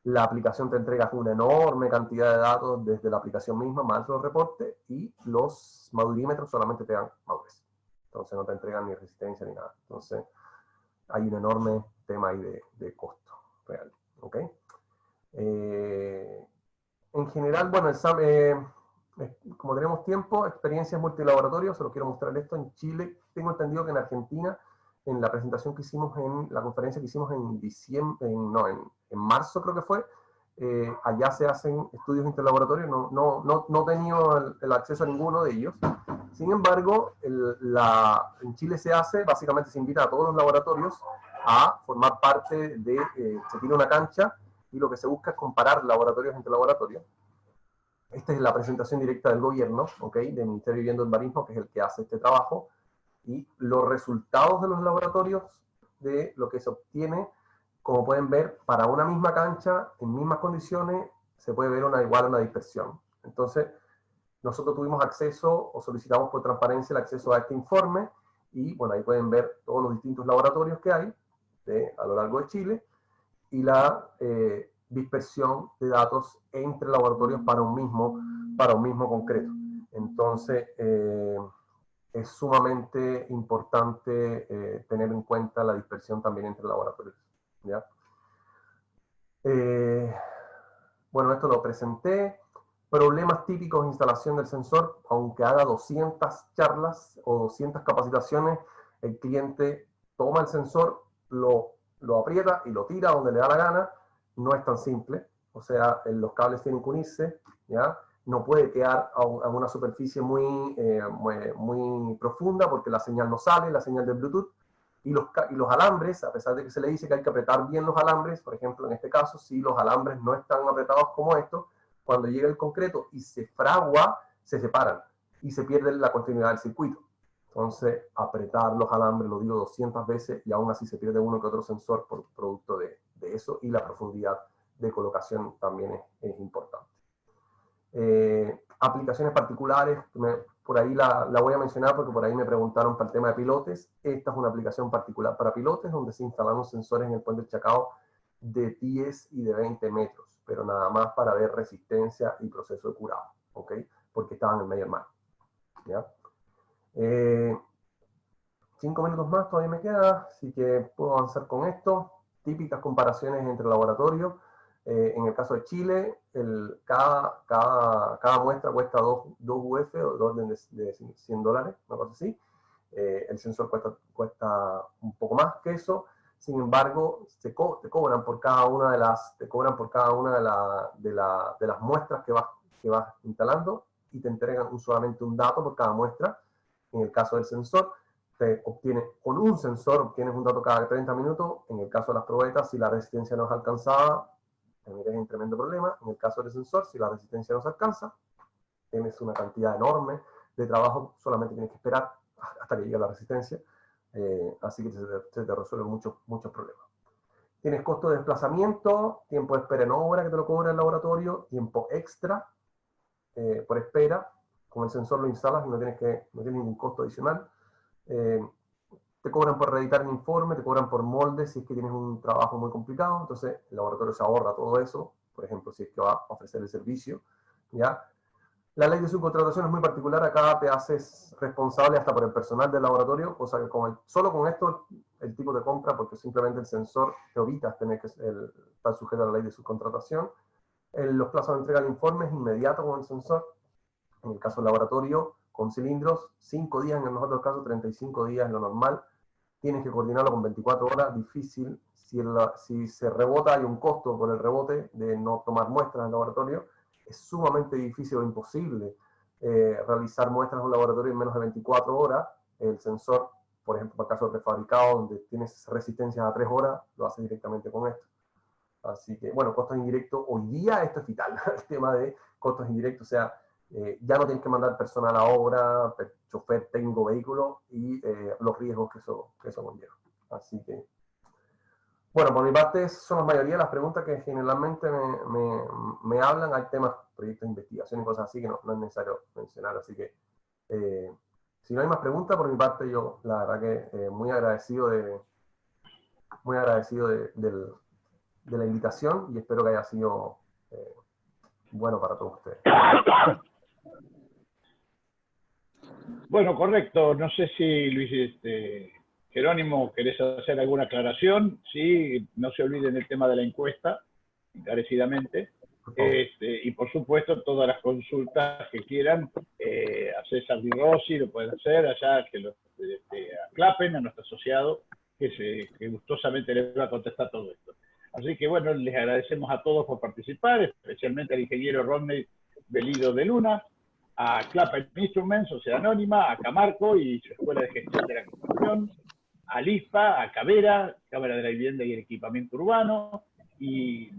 La aplicación te entrega una enorme cantidad de datos desde la aplicación misma, más los reportes, y los madurímetros solamente te dan madurez. Entonces no te entregan ni resistencia ni nada. Entonces hay un enorme tema ahí de costo real. ¿Ok? En general, bueno, como tenemos tiempo, experiencias multilaboratorio, solo quiero mostrar esto. En Chile, tengo entendido que en Argentina, en la presentación que hicimos, en la conferencia que hicimos en diciembre, en marzo creo que fue, allá se hacen estudios interlaboratorios, no he tenido el acceso a ninguno de ellos. Sin embargo, en Chile se hace, básicamente se invita a todos los laboratorios a formar parte de, se tiene una cancha, y lo que se busca es comparar laboratorios entre laboratorios. Esta es la presentación directa del gobierno, ¿okay? Del Ministerio de Vivienda y Urbanismo, que es el que hace este trabajo, y los resultados de los laboratorios, de lo que se obtiene, como pueden ver, para una misma cancha, en mismas condiciones, se puede ver una dispersión. Entonces, nosotros tuvimos acceso, o solicitamos por transparencia el acceso a este informe, y bueno, ahí pueden ver todos los distintos laboratorios que hay a lo largo de Chile, y la dispersión de datos entre laboratorios para un mismo concreto. Entonces, es sumamente importante tener en cuenta la dispersión también entre laboratorios, ¿ya? Bueno, esto lo presenté. Problemas típicos de instalación del sensor. Aunque haga 200 charlas o 200 capacitaciones, el cliente toma el sensor, lo aprieta y lo tira donde le da la gana. No es tan simple. O sea, los cables tienen que unirse, ¿ya? No puede quedar a una superficie muy profunda, porque la señal no sale, la señal de Bluetooth. Y los alambres, a pesar de que se le dice que hay que apretar bien los alambres, por ejemplo, en este caso, si los alambres no están apretados como esto, cuando llega el concreto y se fragua, se separan y se pierde la continuidad del circuito. Entonces, apretar los alambres, lo digo 200 veces, y aún así se pierde uno que otro sensor por producto de eso, y la profundidad de colocación también es importante. Aplicaciones particulares, por ahí la voy a mencionar porque por ahí me preguntaron para el tema de pilotes. Esta es una aplicación particular para pilotes, donde se instalan los sensores en el puente del Chacao de 10 y de 20 metros, pero nada más para ver resistencia y proceso de curado, ¿ok? Porque estaban en medio del mar, ¿ya? 5 minutos más todavía me queda, así que puedo avanzar con esto. Típicas comparaciones entre laboratorios. En el caso de Chile, cada muestra cuesta 2 UF, o de orden de $100, una cosa así. El sensor cuesta un poco más que eso. Sin embargo, te cobran por cada una de las muestras que vas instalando, y te entregan solamente un dato por cada muestra. En el caso del sensor, con un sensor obtienes un dato cada 30 minutos. En el caso de las probetas, si la resistencia no es alcanzada, te metes en tremendo problema. En el caso del sensor, si la resistencia no se alcanza, tienes una cantidad enorme de trabajo, solamente tienes que esperar hasta que llegue la resistencia, así que se te resuelven muchos problemas. Tienes costo de desplazamiento, tiempo de espera en obra que te lo cobra el laboratorio, tiempo extra por espera. Con el sensor lo instalas y no tienes ningún costo adicional. Te cobran por reeditar el informe, te cobran por molde si es que tienes un trabajo muy complicado. Entonces el laboratorio se ahorra todo eso, por ejemplo, si es que va a ofrecer el servicio, ¿ya? La ley de subcontratación es muy particular. Acá te haces responsable hasta por el personal del laboratorio, cosa que solo con esto el tipo de compra, porque simplemente el sensor te evitas tener que estar sujeto a la ley de subcontratación. Los plazos de entrega del informe es inmediato con el sensor. En el caso del laboratorio, con cilindros, 5 días, en los otros casos 35 días es lo normal. Tienes que coordinarlo con 24 horas, difícil. Si se rebota, hay un costo por el rebote de no tomar muestras del laboratorio. Es sumamente difícil o imposible realizar muestras en un laboratorio en menos de 24 horas. El sensor, por ejemplo, para casos prefabricados, donde tienes resistencias a 3 horas, lo haces directamente con esto. Así que, bueno, costos indirectos, hoy día esto es vital, el tema de costos indirectos. O sea, ya no tienes que mandar personal a obra, chofer, técnico, vehículo, y los riesgos que eso conlleva. Así que, Bueno, por mi parte, son la mayoría de las preguntas que generalmente me hablan. Hay temas, proyectos de investigación y cosas así que no es necesario mencionar. Así que, si no hay más preguntas, por mi parte, yo la verdad que muy agradecido de la invitación y espero que haya sido bueno para todos ustedes. Bueno, correcto. No sé si Luis, Jerónimo, ¿querés hacer alguna aclaración? Sí, no se olviden el tema de la encuesta, encarecidamente. Y por supuesto, todas las consultas que quieran a César Di Rossi lo pueden hacer allá, que los aclapen a nuestro asociado, que gustosamente les va a contestar todo esto. Así que bueno, les agradecemos a todos por participar, especialmente al ingeniero Rodney Belido de Luna, a Clapper Instruments, Sociedad Anónima, a Camarco y su Escuela de Gestión de la Construcción, a LIFA, a Cavera, Cámara de la Vivienda y el Equipamiento Urbano, y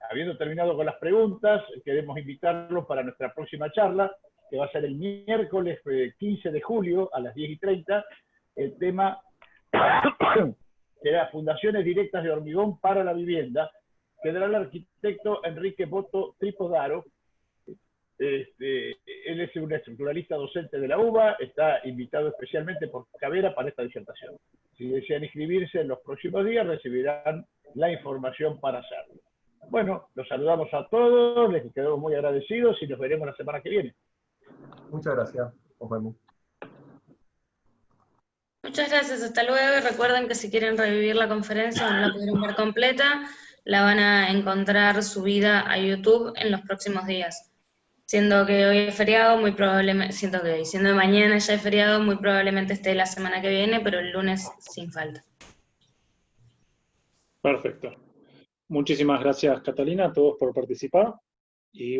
habiendo terminado con las preguntas, queremos invitarlos para nuestra próxima charla, que va a ser el miércoles 15 de julio a las 10:30. El tema será Fundaciones Directas de Hormigón para la Vivienda, que dará el arquitecto Enrique Boto Tripodaro. Él es un estructuralista docente de la UBA, está invitado especialmente por Cavera para esta disertación. Si desean inscribirse en los próximos días, recibirán la información para hacerlo. Bueno, los saludamos a todos, les quedamos muy agradecidos y nos veremos la semana que viene. Muchas gracias. Nos vemos. Muchas gracias, hasta luego. Y recuerden que si quieren revivir la conferencia o no la pudieron ver completa, la van a encontrar subida a YouTube en los próximos días. Siendo que hoy es feriado, muy probablemente, siendo mañana ya es feriado, muy probablemente esté la semana que viene, pero el lunes sin falta. Perfecto. Muchísimas gracias, Catalina, a todos por participar. Y